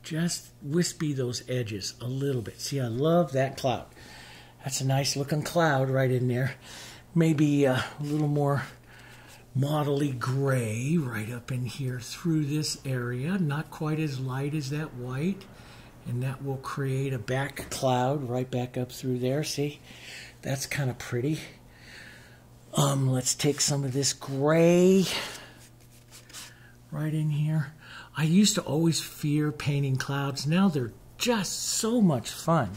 Just wispy those edges a little bit. See, I love that cloud. That's a nice looking cloud right in there. Maybe a little more mottly gray right up in here through this area. Not quite as light as that white. And that will create a back cloud right back up through there. See, that's kind of pretty. Let's take some of this gray right in here. I used to always fear painting clouds. Now they're just so much fun.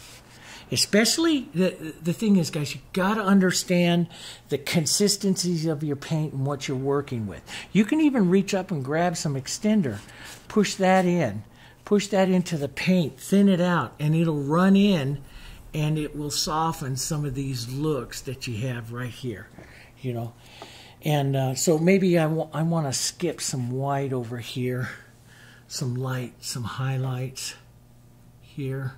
Especially, the thing is, guys, you got to understand the consistencies of your paint and what you're working with. You can even reach up and grab some extender, push that in, push that into the paint, thin it out, and it'll run in, and it will soften some of these looks that you have right here, you know. And so maybe I want to skip some white over here, some light, some highlights here.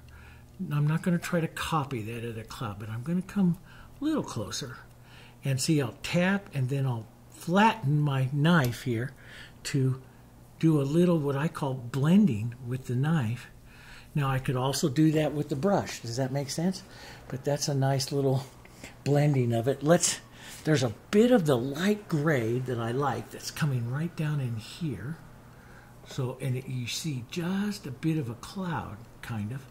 I'm not going to try to copy that other cloud, but I'm going to come a little closer. And see, I'll tap, and then I'll flatten my knife here to do a little what I call blending with the knife. Now, I could also do that with the brush. Does that make sense? But that's a nice little blending of it. There's a bit of the light gray that I like that's coming right down in here. So, and you see just a bit of a cloud, kind of,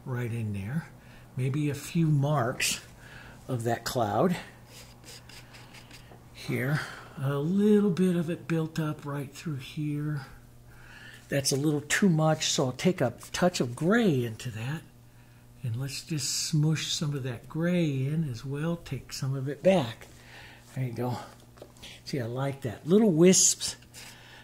right in there. Maybe a few marks of that cloud here. A little bit of it built up right through here. That's a little too much, so I'll take a touch of gray into that. And let's just smush some of that gray in as well. Take some of it back. There you go. See, I like that. Little wisps.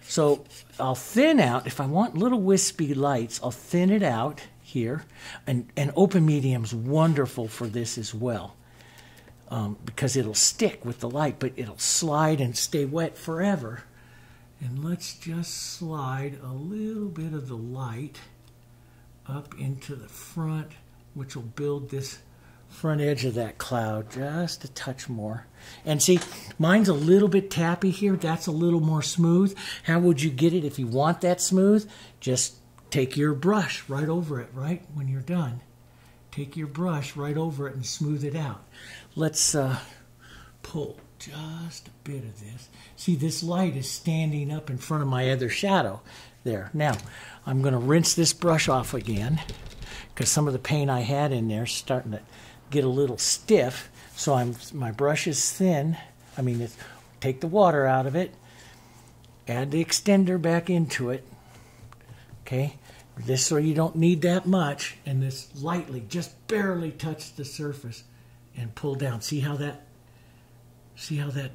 So I'll thin out. If I want little wispy lights, I'll thin it out here. And open medium's wonderful for this as well. Because it'll stick with the light, but it'll slide and stay wet forever. And let's just slide a little bit of the light up into the front, which will build this front edge of that cloud just a touch more. And see, mine's a little bit tappy here. That's a little more smooth. How would you get it if you want that smooth? Just take your brush right over it, right, when you're done. Take your brush right over it and smooth it out. Let's pull just a bit of this. See, this light is standing up in front of my other shadow there. Now, I'm going to rinse this brush off again because some of the paint I had in there is starting to get a little stiff. So my brush is thin. I mean, take the water out of it, add the extender back into it. Okay, this so you don't need that much, and this lightly, just barely touch the surface and pull down. See how that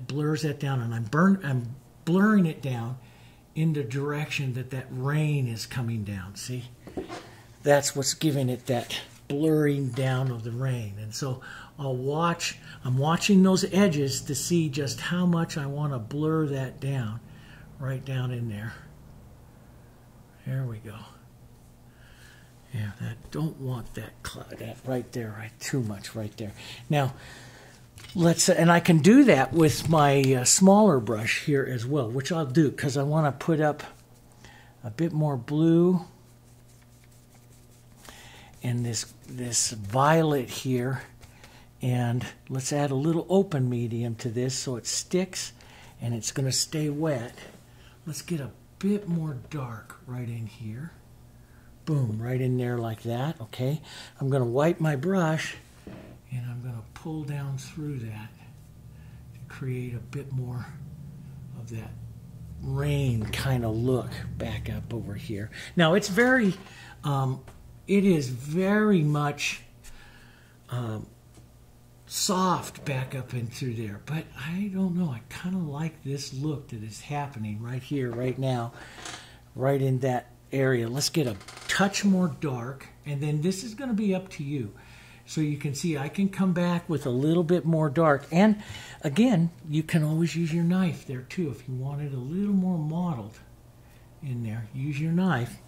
blurs that down, and I'm blurring it down in the direction that rain is coming down. See, that's what's giving it that blurring down of the rain. And so I'm watching those edges to see just how much I want to blur that down, right down in there. There we go. Yeah, don't want that cloud, that right there, right, too much right there. Now, and I can do that with my smaller brush here as well, which I'll do because I want to put up a bit more blue and this violet here. And let's add a little open medium to this so it sticks and it's going to stay wet. Let's get a bit more dark right in here. Boom, right in there like that, okay? I'm going to wipe my brush and I'm going to pull down through that to create a bit more of that rain kind of look back up over here. Now, it is very much soft back up and through there, but I don't know, I kind of like this look that is happening right here, right now, right in that area. Let's get a touch more dark, and then this is going to be up to you. So you can see I can come back with a little bit more dark. And again, you can always use your knife there too. If you want it a little more mottled in there, use your knife.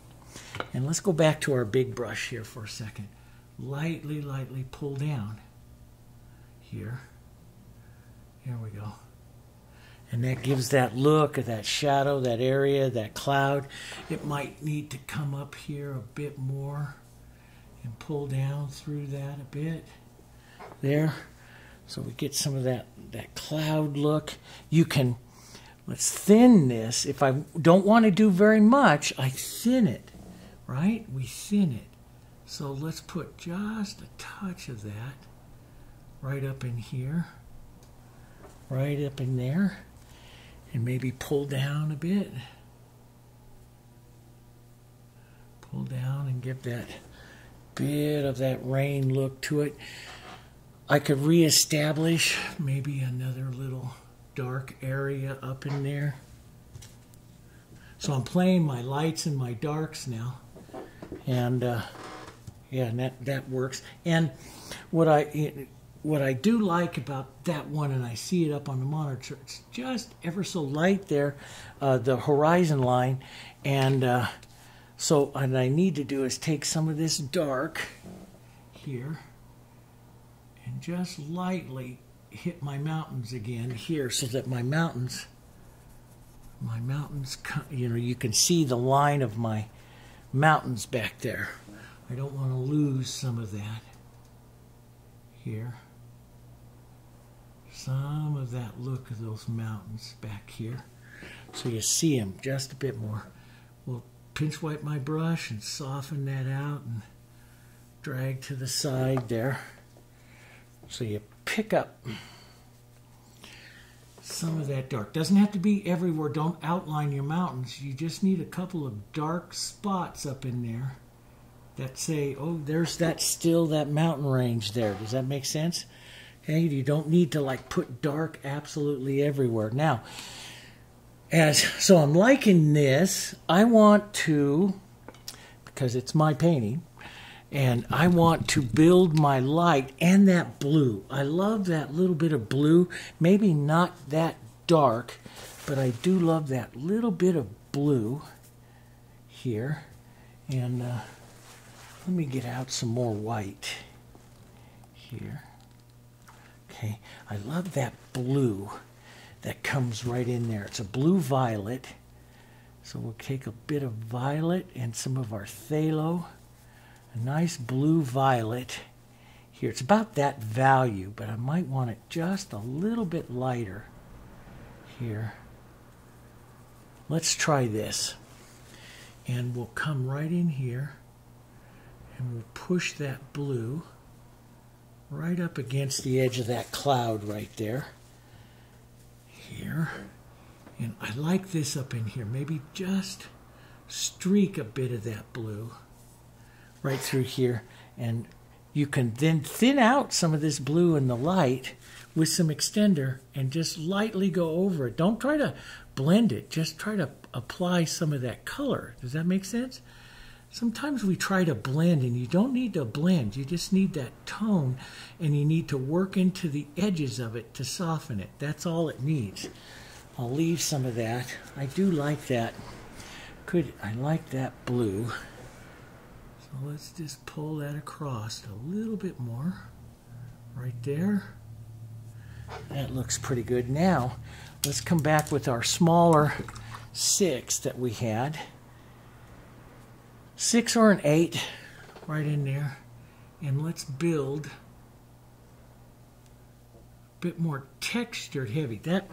And let's go back to our big brush here for a second. Lightly, lightly pull down here. Here we go. And that gives that look of that shadow, that area, that cloud. It might need to come up here a bit more and pull down through that a bit. There. So we get some of that cloud look. You can, let's thin this. If I don't want to do very much, I thin it, right? We thin it. So let's put just a touch of that right up in here, right up in there, and maybe pull down a bit. Pull down and give that bit of that rain look to it. I could reestablish maybe another little dark area up in there. So I'm playing my lights and my darks now. And yeah, and that works. And what I do like about that one, and I see it up on the monitor, it's just ever so light there, the horizon line. And so what I need to do is take some of this dark here and just lightly hit my mountains again here, so that my mountains, you know, you can see the line of my mountains back there. I don't want to lose some of that here. Some of that look of those mountains back here. So you see them just a bit more. We'll pinch wipe my brush and soften that out and drag to the side there. So you pick up some of that dark. Doesn't have to be everywhere. Don't outline your mountains. You just need a couple of dark spots up in there that say, oh, there's that mountain range there. Does that make sense? Okay, you don't need to like put dark absolutely everywhere. Now, so I'm liking this. I want to, because it's my painting, and I want to build my light and that blue. I love that little bit of blue. Maybe not that dark, but I do love that little bit of blue here. And let me get out some more white here. Okay, I love that blue that comes right in there. It's a blue violet. So we'll take a bit of violet and some of our phthalo. A nice blue violet here. It's about that value, but I might want it just a little bit lighter here. Let's try this. And we'll come right in here and we'll push that blue right up against the edge of that cloud right there. Here. And I like this up in here. Maybe just streak a bit of that blue right through here. And you can then thin out some of this blue in the light with some extender and just lightly go over it. Don't try to blend it. Just try to apply some of that color. Does that make sense? Sometimes we try to blend, and you don't need to blend. You just need that tone, and you need to work into the edges of it to soften it. That's all it needs. I'll leave some of that. I do like that. I like that blue. So let's just pull that across a little bit more. Right there. That looks pretty good. Now, let's come back with our smaller 6 that we had. 6 or an 8 right in there, and let's build a bit more textured heavy. That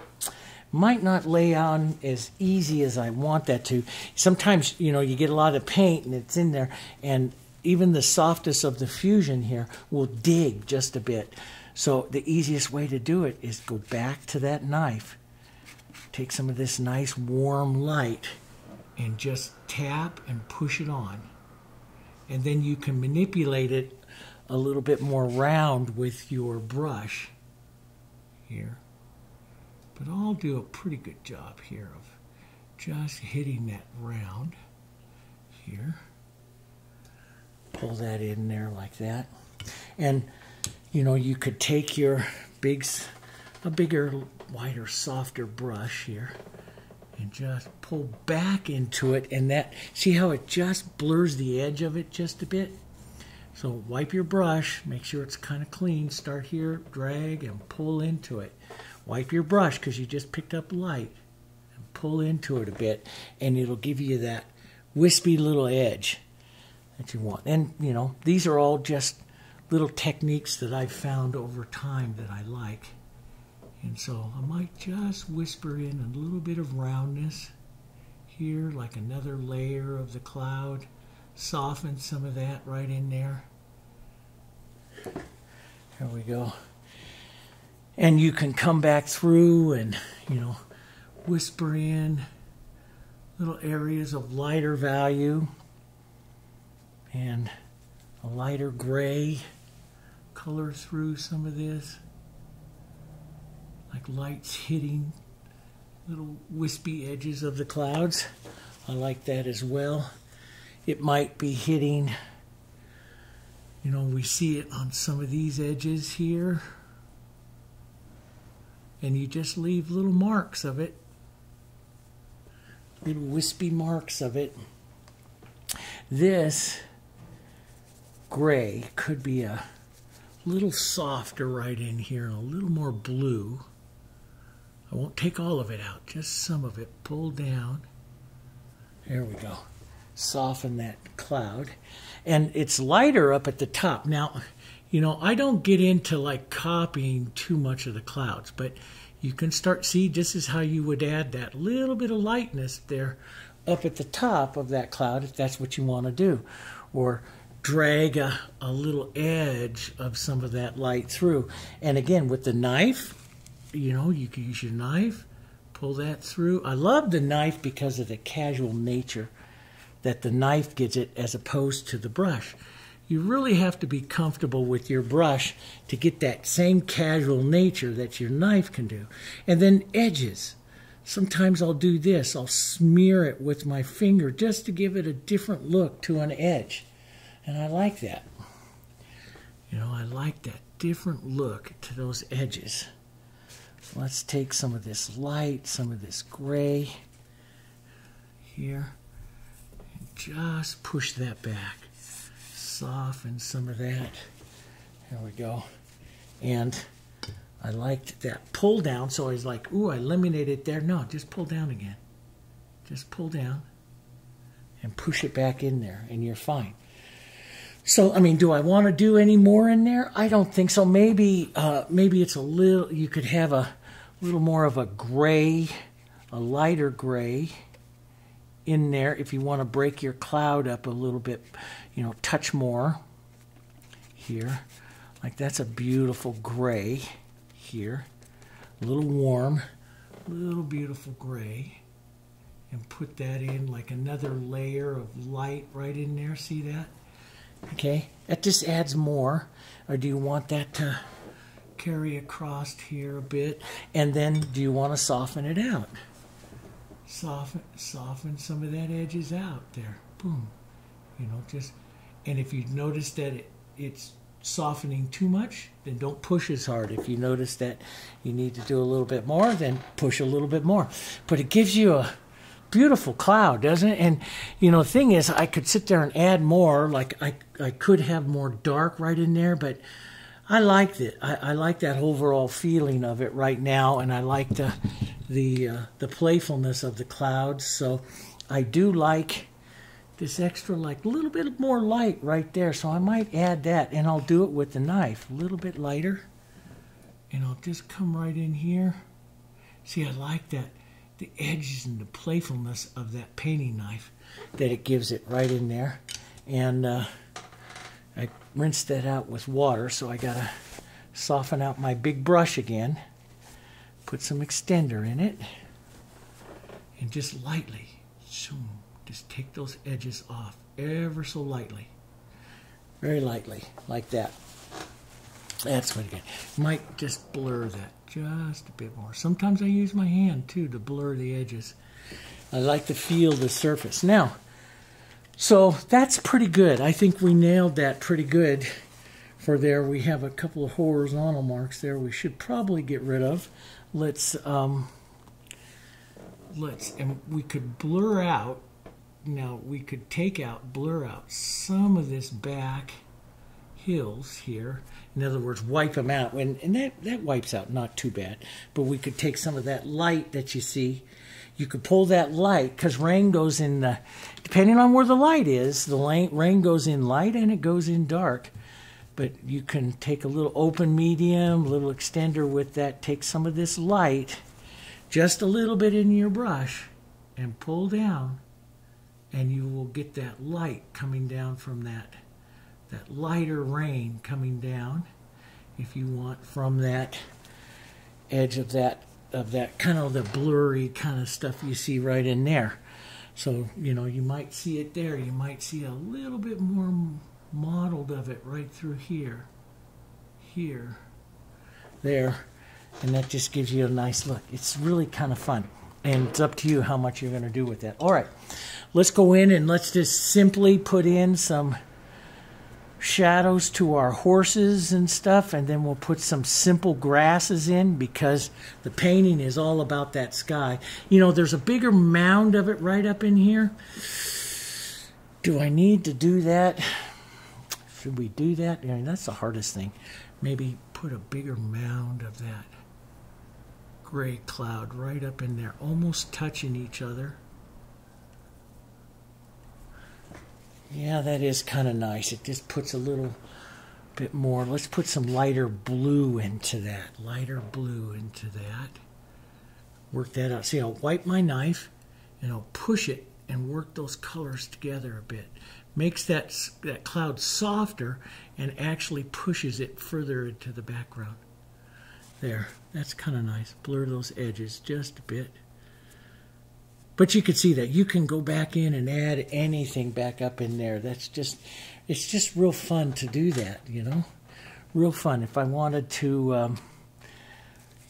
might not lay on as easy as I want that to. Sometimes, you know, you get a lot of paint and it's in there, and even the softest of the fusion here will dig just a bit. So the easiest way to do it is go back to that knife, take some of this nice warm light, and just tap and push it on. And then you can manipulate it a little bit more round with your brush here. But I'll do a pretty good job here of just hitting that round here. Pull that in there like that. And, you know, you could take your a bigger, wider, softer brush here and just pull back into it, and that, see how it just blurs the edge of it just a bit? So wipe your brush, make sure it's kind of clean, start here, drag and pull into it. Wipe your brush because you just picked up light, and pull into it a bit, and it'll give you that wispy little edge that you want. And, you know, these are all just little techniques that I've found over time that I like. And so I might just whisper in a little bit of roundness here, like another layer of the cloud. Soften some of that right in there. There we go. And you can come back through and, you know, whisper in little areas of lighter value and a lighter gray color through some of this. Like light's hitting little wispy edges of the clouds. I like that as well. It might be hitting, you know, we see it on some of these edges here. And you just leave little marks of it. Little wispy marks of it. This gray could be a little softer right in here, a little more blue. I won't take all of it out, just some of it. Pull down. There we go. Soften that cloud. And it's lighter up at the top. Now, you know, I don't get into like copying too much of the clouds, but you can start, see, this is how you would add that little bit of lightness there up at the top of that cloud, if that's what you want to do. Or drag a little edge of some of that light through. And again, with the knife, you know, you can use your knife, pull that through. I love the knife because of the casual nature that the knife gives it as opposed to the brush. You really have to be comfortable with your brush to get that same casual nature that your knife can do. And then edges. Sometimes I'll do this. I'll smear it with my finger just to give it a different look to an edge. And I like that. You know, I like that different look to those edges. So let's take some of this light, some of this gray here, and just push that back. Soften some of that. There we go. And I liked that pull down, so I was like, ooh, I eliminated it there. No, just pull down again. Just pull down and push it back in there, and you're fine. So, I mean, do I want to do any more in there? I don't think so. Maybe it's a little, you could have a little more of a gray, a lighter gray in there if you want to break your cloud up a little bit, you know, touch more here. Like that's a beautiful gray here. A little warm, little beautiful gray. And put that in like another layer of light right in there. See that? Okay, that just adds more. Or do you want that to carry across here a bit? And then do you want to soften it out? Soften some of that edges out there. Boom. You know, just, and if you notice that it's softening too much, then don't push as hard. If you notice that you need to do a little bit more, then push a little bit more. But it gives you a beautiful cloud, doesn't it? And, you know, the thing is, I could sit there and add more. Like, I could have more dark right in there, but I liked it. I like that overall feeling of it right now, and I like the playfulness of the clouds. So I do like this extra, like, a little bit more light right there. So I might add that, and I'll do it with the knife. A little bit lighter. And I'll just come right in here. See, I like that. The edges and the playfulness of that painting knife that it gives it right in there. And I rinsed that out with water, so I gotta soften out my big brush again. Put some extender in it. And just lightly, zoom, just take those edges off ever so lightly. Very lightly, like that. That's what again. Might just blur that just a bit more. Sometimes I use my hand too to blur the edges. I like to feel the surface. Now, so that's pretty good. I think we nailed that pretty good for there. We have a couple of horizontal marks there we should probably get rid of. And we could blur out. Now we could blur out some of this back hills here. In other words, wipe them out. And that wipes out not too bad. But we could take some of that light that you see. You could pull that light, because rain goes in the, depending on where the light is, the rain goes in light and it goes in dark. But you can take a little open medium, a little extender with that, take some of this light, just a little bit in your brush, and pull down, and you will get that light coming down from that lighter rain coming down, if you want, from that edge of that kind of the blurry kind of stuff you see right in there. So, you know, you might see it there. You might see a little bit more mottled of it right through here, there, and that just gives you a nice look. It's really kind of fun, and it's up to you how much you're going to do with that. All right, let's go in and let's just simply put in some shadows to our horses and stuff, and then we'll put some simple grasses in, because the painting is all about that sky. You know, there's a bigger mound of it right up in here. Do I need to do that? Should we do that? I mean, that's the hardest thing. Maybe put a bigger mound of that gray cloud right up in there, almost touching each other. Yeah, that is kind of nice. It just puts a little bit more. Let's put some lighter blue into that. Lighter blue into that. Work that out. See, I'll wipe my knife and I'll push it and work those colors together a bit. Makes that cloud softer and actually pushes it further into the background. There, that's kind of nice. Blur those edges just a bit. But you can see that you can go back in and add anything back up in there. That's just, it's just real fun to do that, you know, real fun. If I wanted to,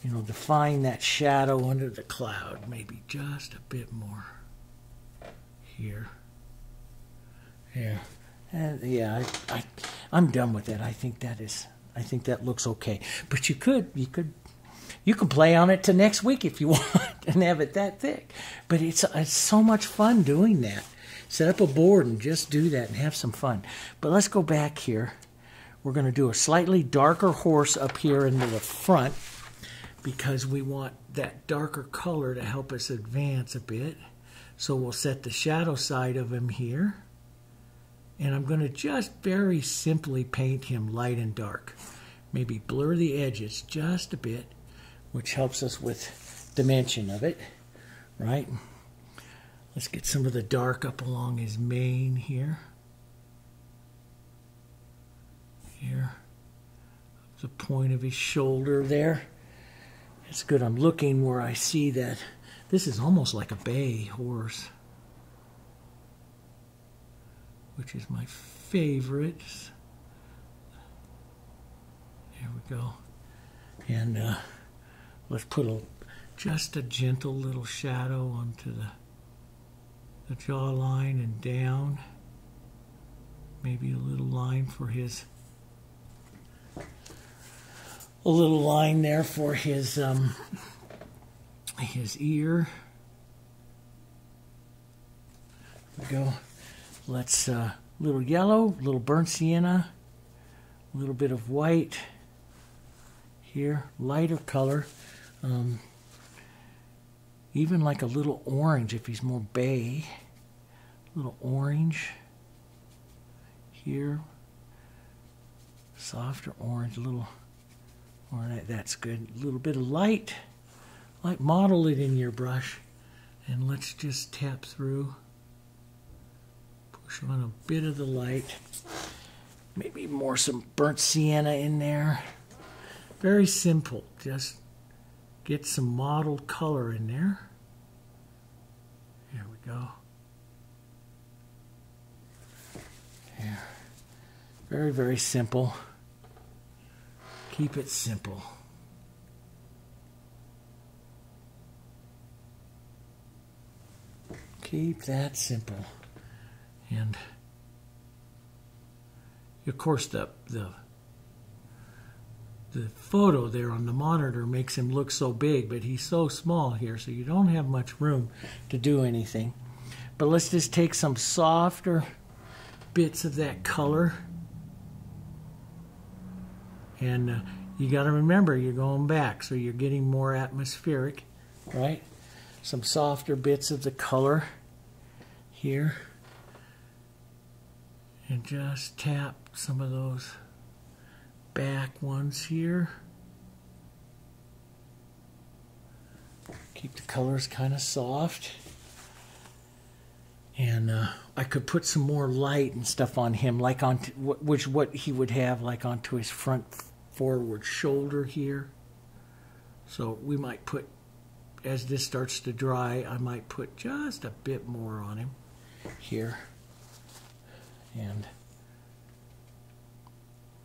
you know, define that shadow under the cloud, maybe just a bit more here. Yeah, and yeah, I'm done with that. I think that looks okay. But you can play on it to next week if you want and have it that thick. But it's so much fun doing that. Set up a board and just do that and have some fun. But let's go back here. We're going to do a slightly darker horse up here into the front, because we want that darker color to help us advance a bit. So we'll set the shadow side of him here. And I'm going to just very simply paint him light and dark. Maybe blur the edges just a bit, which helps us with dimension of it, right? Let's get some of the dark up along his mane here. Here. The point of his shoulder there. It's good. I'm looking where I see that. This is almost like a bay horse, which is my favorite. There we go. And let's put just a gentle little shadow onto the jawline and down. Maybe a little line for his, a little line there for his ear. There we go. Let's little yellow, little burnt sienna, a little bit of white here, lighter color, even like a little orange if he's more bay, little orange here, softer orange, a little, that's good. A little bit of light, model it in your brush, and let's just tap through. Push on a bit of the light, maybe some burnt sienna in there. Very simple, just get some mottled color in there. Here we go. Here. Very, very simple. Keep it simple. Keep that simple. And of course the the photo there on the monitor makes him look so big, but he's so small here, so you don't have much room to do anything. But let's just take some softer bits of that color. And you got to remember, you're going back, so you're getting more atmospheric, right? Some softer bits of the color here. And just tap some of those back ones here. Keep the colors kind of soft. And I could put some more light and stuff on him, like on what he would have like onto his front forward shoulder here. So we might put, as this starts to dry, I might put just a bit more on him here.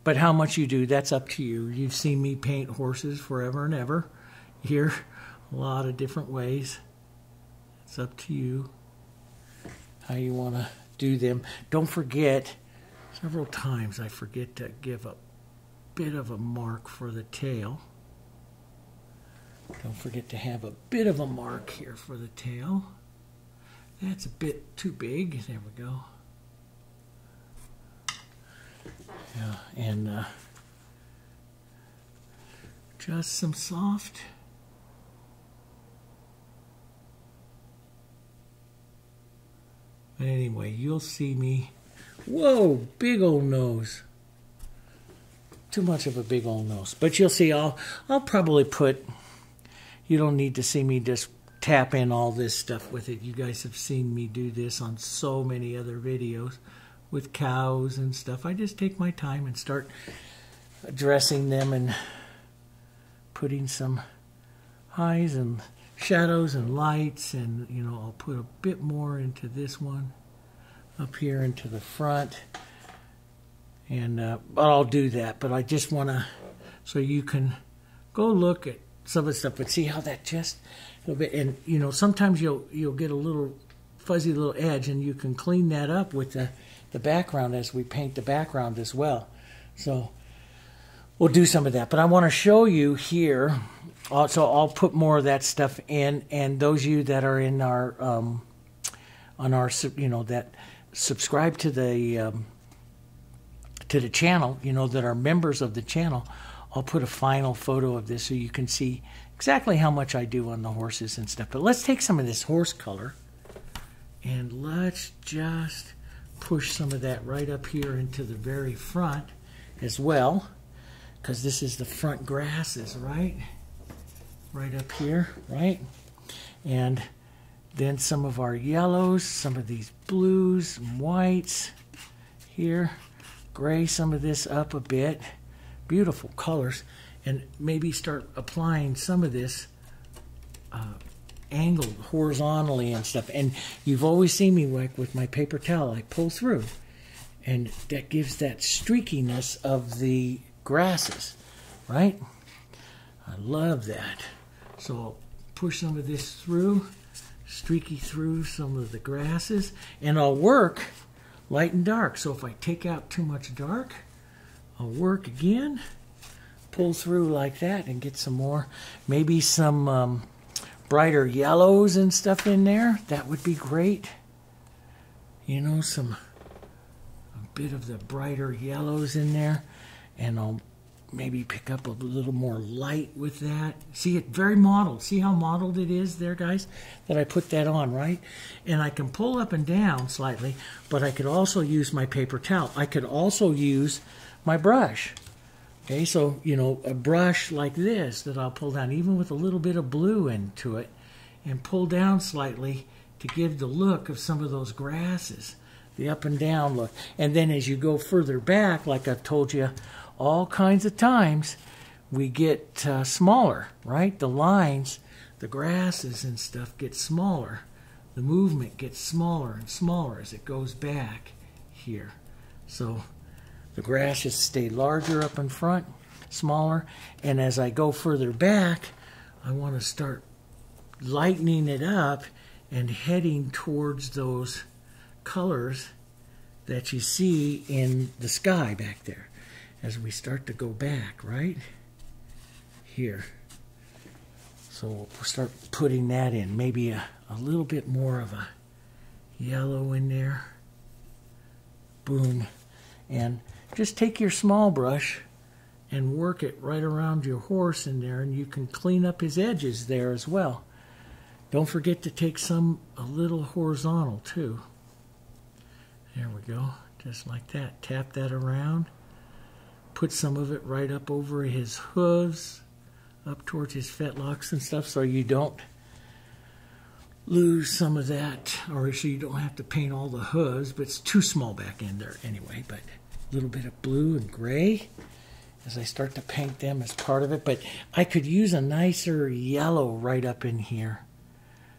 But how much you do, that's up to you. You've seen me paint horses forever and ever here, a lot of different ways. It's up to you how you want to do them. Don't forget, several times I forget to give a bit of a mark for the tail. Don't forget to have a bit of a mark here for the tail. That's a bit too big. There we go. Yeah, and just some soft. But anyway, you'll see me. Whoa, big old nose. Too much of a big old nose. But you'll see, I'll probably put, you don't need to see me just tap in all this stuff with it. You guys have seen me do this on so many other videos with cows and stuff. I just take my time and start addressing them and putting some highs and shadows and lights, and you know, I'll put a bit more into this one up here into the front, and but I'll do that. But I just want to, so you can go look at some of the stuff, but see how that just a little bit, and you know, sometimes you'll get a little fuzzy little edge, and you can clean that up with the background as we paint the background as well. So we'll do some of that, but I want to show you here. So I'll put more of that stuff in, and those of you that are in our on our, you know, that subscribe to the channel, you know, that are members of the channel, I'll put a final photo of this so you can see exactly how much I do on the horses and stuff. But let's take some of this horse color and let's just push some of that right up here into the very front as well, because this is the front grasses, right? Right up here, right? And then some of our yellows, some of these blues, some whites here, gray some of this up a bit. Beautiful colors. And maybe start applying some of this angled horizontally and stuff. And you've always seen me like with my paper towel, I pull through, and that gives that streakiness of the grasses, right? I love that. So I'll push some of this through, streaky through some of the grasses, and I'll work light and dark. So if I take out too much dark, I'll work again, pull through like that, and get some more, maybe some brighter yellows and stuff in there. That would be great. You know, a bit of the brighter yellows in there, and I'll maybe pick up a little more light with that. See it very mottled. See how mottled it is there, guys, that I put that on, right? And I can pull up and down slightly, but I could also use my paper towel. I could also use my brush. Okay, so, you know, a brush like this that I'll pull down, even with a little bit of blue into it, and pull down slightly to give the look of some of those grasses, the up and down look. And then as you go further back, like I've told you all kinds of times, we get smaller, right? The lines, the grasses and stuff get smaller. The movement gets smaller and smaller as it goes back here. So the grasses stay larger up in front, smaller, and as I go further back, I want to start lightening it up and heading towards those colors that you see in the sky back there as we start to go back, right? here. So we'll start putting that in. Maybe a little bit more of a yellow in there. Boom. And just take your small brush and work it right around your horse in there, and you can clean up his edges there as well. Don't forget to take a little horizontal too. There we go, just like that. Tap that around. Put some of it right up over his hooves, up towards his fetlocks and stuff, so you don't lose some of that, or so you don't have to paint all the hooves, but it's too small back in there anyway. But a little bit of blue and gray as I start to paint them as part of it. But I could use a nicer yellow right up in here.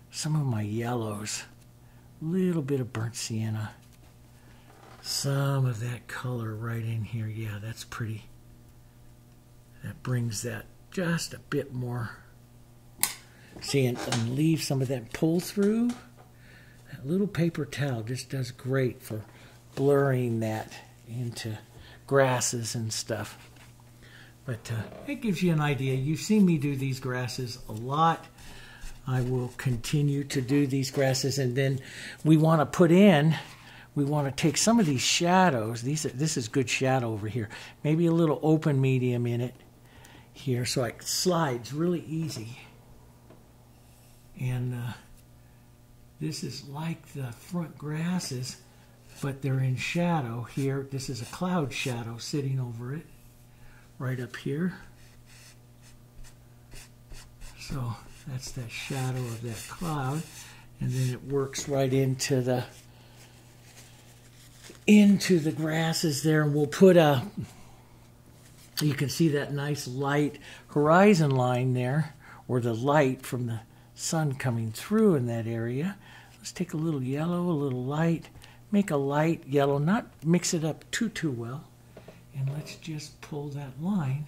Some of my yellows. A little bit of burnt sienna. Some of that color right in here. Yeah, that's pretty. That brings that just a bit more. See, and leave some of that pull through. That little paper towel just does great for blurring that into grasses and stuff. But it gives you an idea. You've seen me do these grasses a lot. I will continue to do these grasses, and then we want to put in, we want to take some of these shadows. This is good shadow over here. Maybe a little open medium in it here, so it slides really easy. And this is like the front grasses, but they're in shadow here. This is a cloud shadow sitting over it, right up here. So that's that shadow of that cloud, and then it works right into the grasses there. And we'll put you can see that nice light horizon line there, or the light from the sun coming through in that area. Let's take a little yellow, a little light, make a light yellow, not mix it up too well, and let's just pull that line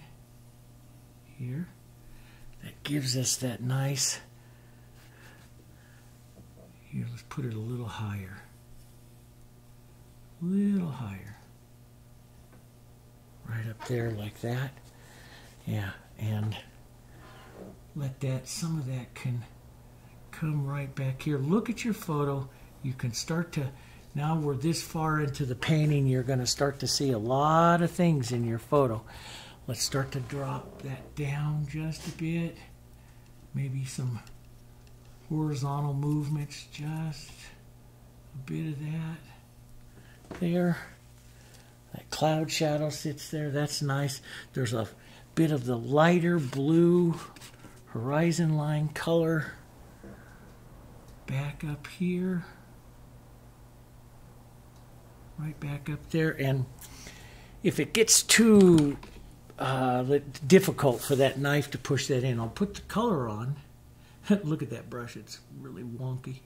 here. That gives us that nice, here, let's put it a little higher. Right up there like that. Yeah, and let that, some of that can come right back here. Look at your photo. You can start to, now we're this far into the painting, you're going to start to see a lot of things in your photo. Let's start to drop that down just a bit. Maybe some horizontal movements, just a bit of that there. That cloud shadow sits there. That's nice. There's a bit of the lighter blue horizon line color back up here. Right back up there. And if it gets too difficult for that knife to push that in, I'll put the color on. Look at that brush, it's really wonky.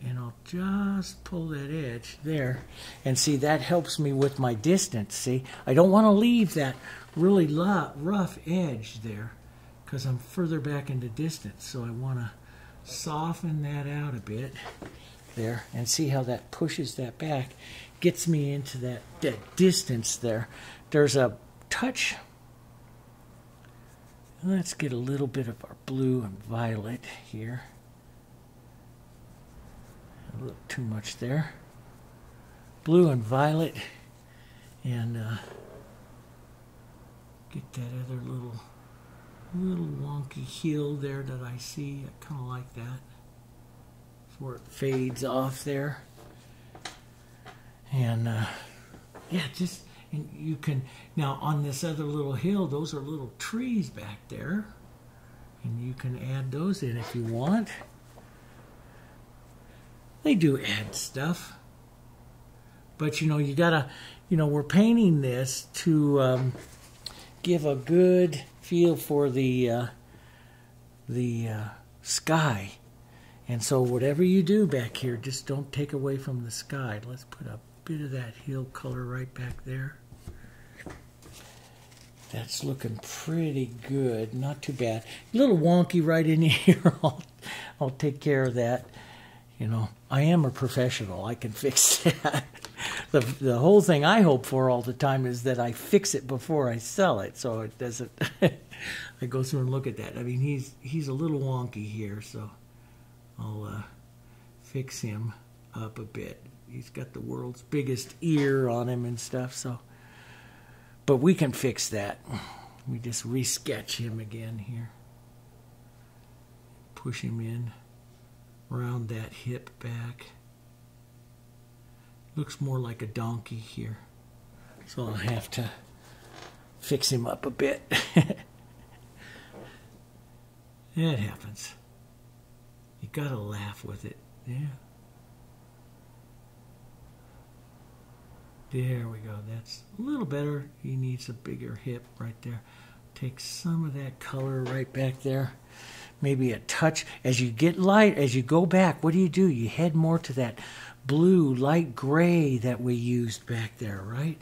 And I'll just pull that edge there. And see, that helps me with my distance. See, I don't want to leave that really rough edge there because I'm further back into distance. So I want to soften that out a bit there, and see how that pushes that back, gets me into that distance there. There's a touch. Let's get a little bit of our blue and violet here. A little too much there. Blue and violet, and get that other little wonky heel there that I see. I kind of like that before it fades off there. And yeah, just, and you can, now on this other little hill, those are little trees back there, and you can add those in if you want. They do add stuff, but you know, you gotta, you know, we're painting this to give a good feel for the sky. And so whatever you do back here, just don't take away from the sky. Let's put a bit of that hill color right back there. That's looking pretty good, not too bad. A little wonky right in here. I'll take care of that. You know, I am a professional. I can fix that. the whole thing I hope for all the time is that I fix it before I sell it, so it doesn't. I go through and look at that. I mean, he's a little wonky here, so I'll fix him up a bit. He's got the world's biggest ear on him and stuff, so. But we can fix that. We just resketch him again here. Push him in around that hip back. Looks more like a donkey here. So I'll have to fix him up a bit. It happens. You gotta laugh with it. Yeah. There we go. That's a little better. He needs a bigger hip right there. Take some of that color right back there. Maybe a touch. As you get light, as you go back, what do? You head more to that blue, light gray that we used back there, right?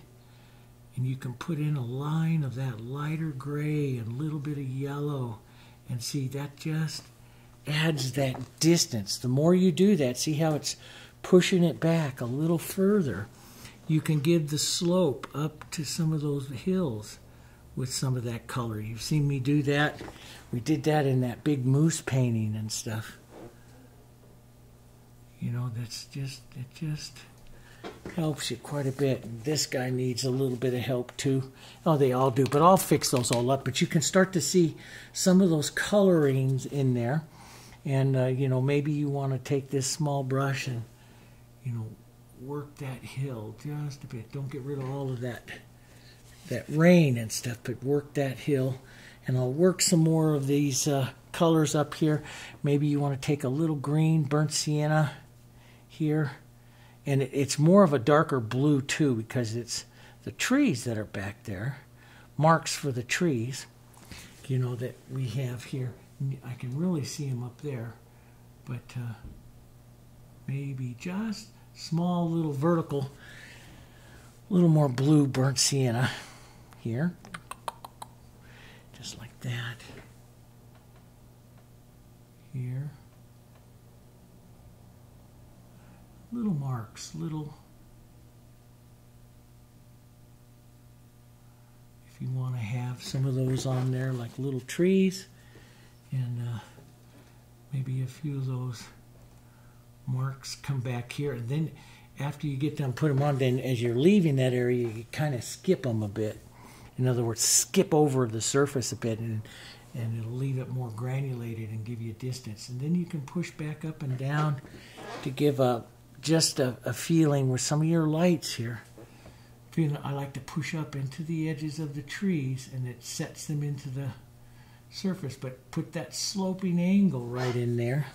And you can put in a line of that lighter gray and a little bit of yellow. And see, that just adds that distance. The more you do that, see how it's pushing it back a little further. You can give the slope up to some of those hills with some of that color. You've seen me do that. We did that in that big moose painting and stuff. You know, that's just, it just helps you quite a bit. And this guy needs a little bit of help too. Oh, they all do, but I'll fix those all up. But you can start to see some of those colorings in there. And, you know, maybe you want to take this small brush and, you know, work that hill just a bit. Don't get rid of all of that rain and stuff, but work that hill. And I'll work some more of these colors up here. Maybe you want to take a little green, burnt sienna here. And it's more of a darker blue too, because it's the trees that are back there. Marks for the trees, you know, that we have here. I can really see them up there, but maybe just small little vertical, a little more blue burnt sienna here, just like that. Here, little marks, little, if you want to have some of those on there, like little trees, and maybe a few of those marks come back here. And then after you get done put them on, then as you're leaving that area, you kind of skip them a bit. In other words, skip over the surface a bit, and it'll leave it more granulated and give you distance. And then you can push back up and down to give just a feeling with some of your lights here. I like to push up into the edges of the trees, and it sets them into the surface, but put that sloping angle right in there.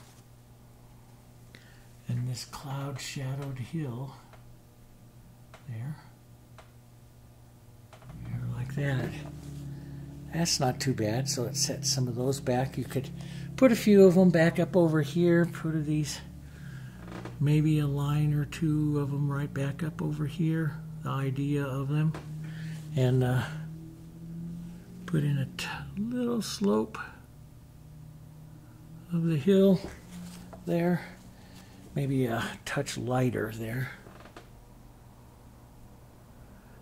And this cloud shadowed hill there like that. That's not too bad, so it sets some of those back. You could put a few of them back up over here, put these, maybe a line or two of them right back up over here, the idea of them, and put in a little slope of the hill there. Maybe a touch lighter there.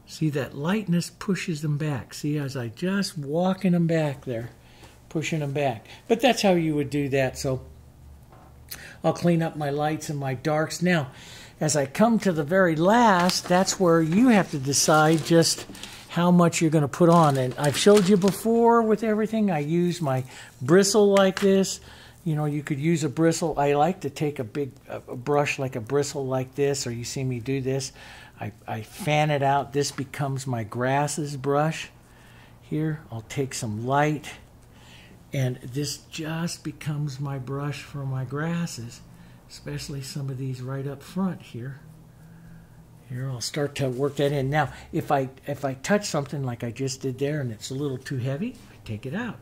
See, that lightness pushes them back. See, as I just walking them back there, pushing them back. But that's how you would do that. So I'll clean up my lights and my darks. Now, as I come to the very last, that's where you have to decide just how much you're going to put on. And I've showed you before with everything. I use my bristle like this. You know, you could use a bristle. I like to take a big brush like a bristle like this, or you see me do this. I fan it out. This becomes my grasses brush. Here, I'll take some light, and this just becomes my brush for my grasses, especially some of these right up front here. Here, I'll start to work that in. Now, if I touch something like I just did there and it's a little too heavy, I take it out.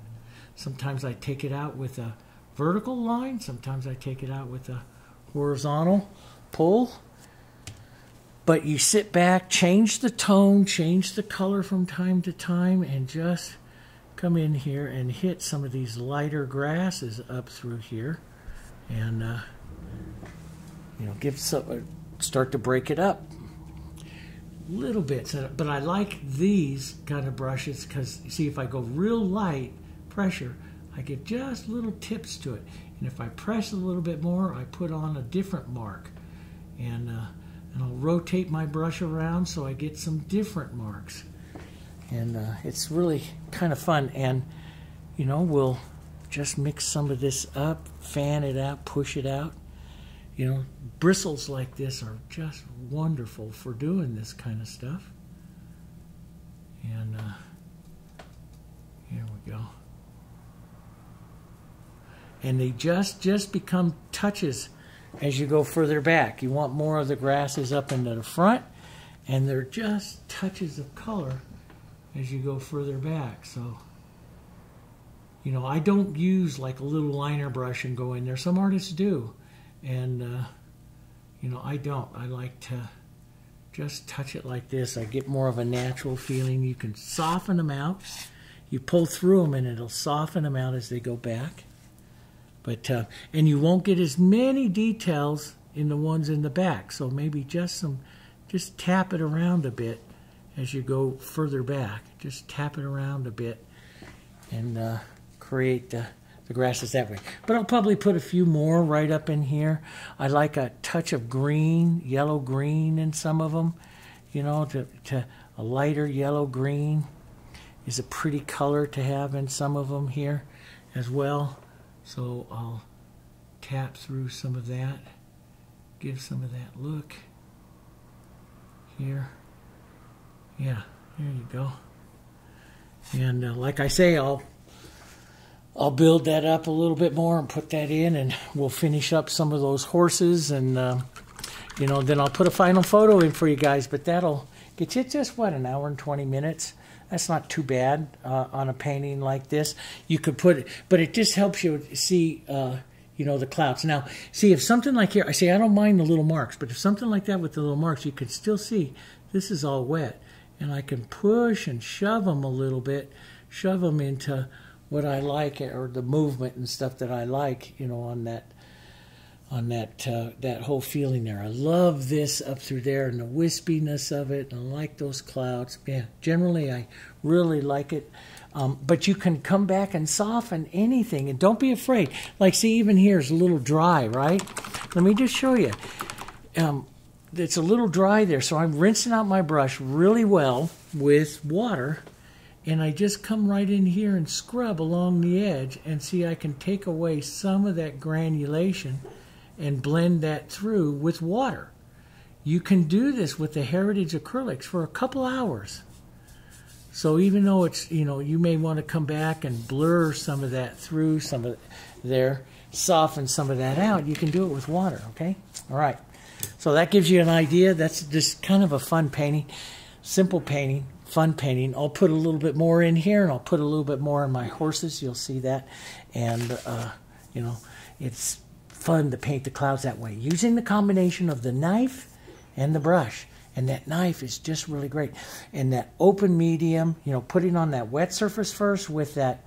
Sometimes I take it out with a vertical line. Sometimes I take it out with a horizontal pull. But you sit back, change the tone, change the color from time to time, and just come in here and hit some of these lighter grasses up through here, and you know, give some, start to break it up. little bits. But I like these kind of brushes because, see, if I go real light pressure, I get just little tips to it. And if I press a little bit more, I put on a different mark. And I'll rotate my brush around so I get some different marks. And it's really kind of fun. And, you know, we'll just mix some of this up, fan it out, push it out. You know, bristles like this are just wonderful for doing this kind of stuff. And here we go. And they just become touches as you go further back. You want more of the grasses up into the front, and they're just touches of color as you go further back. So, you know, I don't use like a little liner brush and go in there. Some artists do. And, you know, I don't. I like to just touch it like this. I get more of a natural feeling. You can soften them out. You pull through them and it'll soften them out as they go back. But, and you won't get as many details in the ones in the back. So maybe just tap it around a bit as you go further back. Just tap it around a bit and create the grasses that way. But I'll probably put a few more right up in here. I like a touch of green, yellow green in some of them. You know, to a lighter yellow green is a pretty color to have in some of them here as well. So I'll tap through some of that, give some of that look here. Yeah, there you go. And like I say, I'll build that up a little bit more and put that in, and we'll finish up some of those horses, and you know, then I'll put a final photo in for you guys. But that'll get you just what, an hour and 20 minutes. That's not too bad on a painting like this. You could put it, but it just helps you see, you know, the clouds. Now, see, if something like here, I say I don't mind the little marks, but if something like that with the little marks, you can still see this is all wet, and I can push and shove them a little bit, shove them into what I like, or the movement and stuff that I like, you know, on that whole feeling there. I love this up through there and the wispiness of it, and I like those clouds. Yeah, generally I really like it. But you can come back and soften anything, and don't be afraid. Like, see, even here is a little dry, right? Let me just show you. It's a little dry there, so I'm rinsing out my brush really well with water. And I just come right in here and scrub along the edge, and see, I can take away some of that granulation and blend that through with water. You can do this with the Heritage acrylics for a couple hours. So even though it's, you know, you may want to come back and blur some of that through, some of there, soften some of that out, you can do it with water, okay? All right. So that gives you an idea. That's just kind of a fun painting, simple painting. Fun painting. I'll put a little bit more in here, and I'll put a little bit more in my horses. You'll see that. And, you know, it's fun to paint the clouds that way, using the combination of the knife and the brush. And that knife is just really great. And that open medium, you know, putting on that wet surface first with that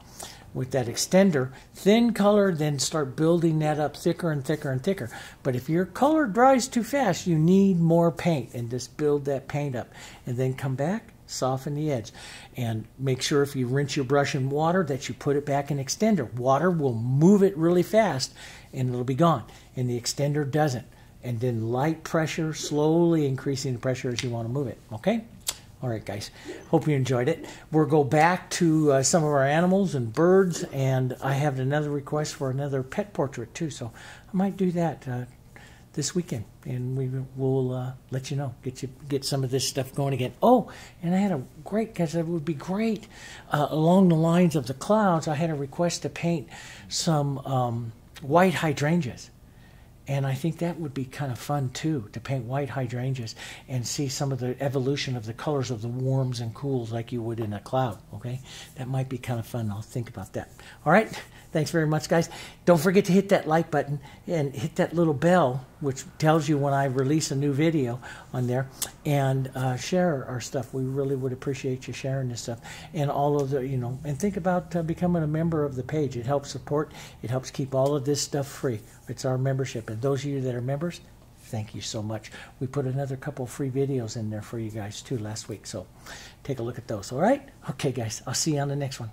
extender, thin color, then start building that up thicker and thicker and thicker. But if your color dries too fast, you need more paint, and just build that paint up. And then come back, soften the edge, and make sure if you rinse your brush in water that you put it back in extender. Water will move it really fast and it'll be gone, and the extender doesn't. And then light pressure, slowly increasing the pressure as you want to move it. Okay? All right, guys. Hope you enjoyed it. We'll go back to some of our animals and birds, and I have another request for another pet portrait too, so I might do that this weekend, and we'll let you know, get some of this stuff going again. Oh, and I had a great, because it would be great along the lines of the clouds. I had a request to paint some white hydrangeas, and I think that would be kind of fun too, to paint white hydrangeas and see some of the evolution of the colors of the warms and cools like you would in a cloud. Okay, that might be kind of fun. I'll think about that. All right. Thanks very much, guys. Don't forget to hit that like button and hit that little bell, which tells you when I release a new video on there, and share our stuff. We really would appreciate you sharing this stuff, and all of the, you know, and think about becoming a member of the page. It helps support. It helps keep all of this stuff free. It's our membership, and those of you that are members, thank you so much. We put another couple free videos in there for you guys too last week, so take a look at those. All right? Okay, guys, I'll see you on the next one.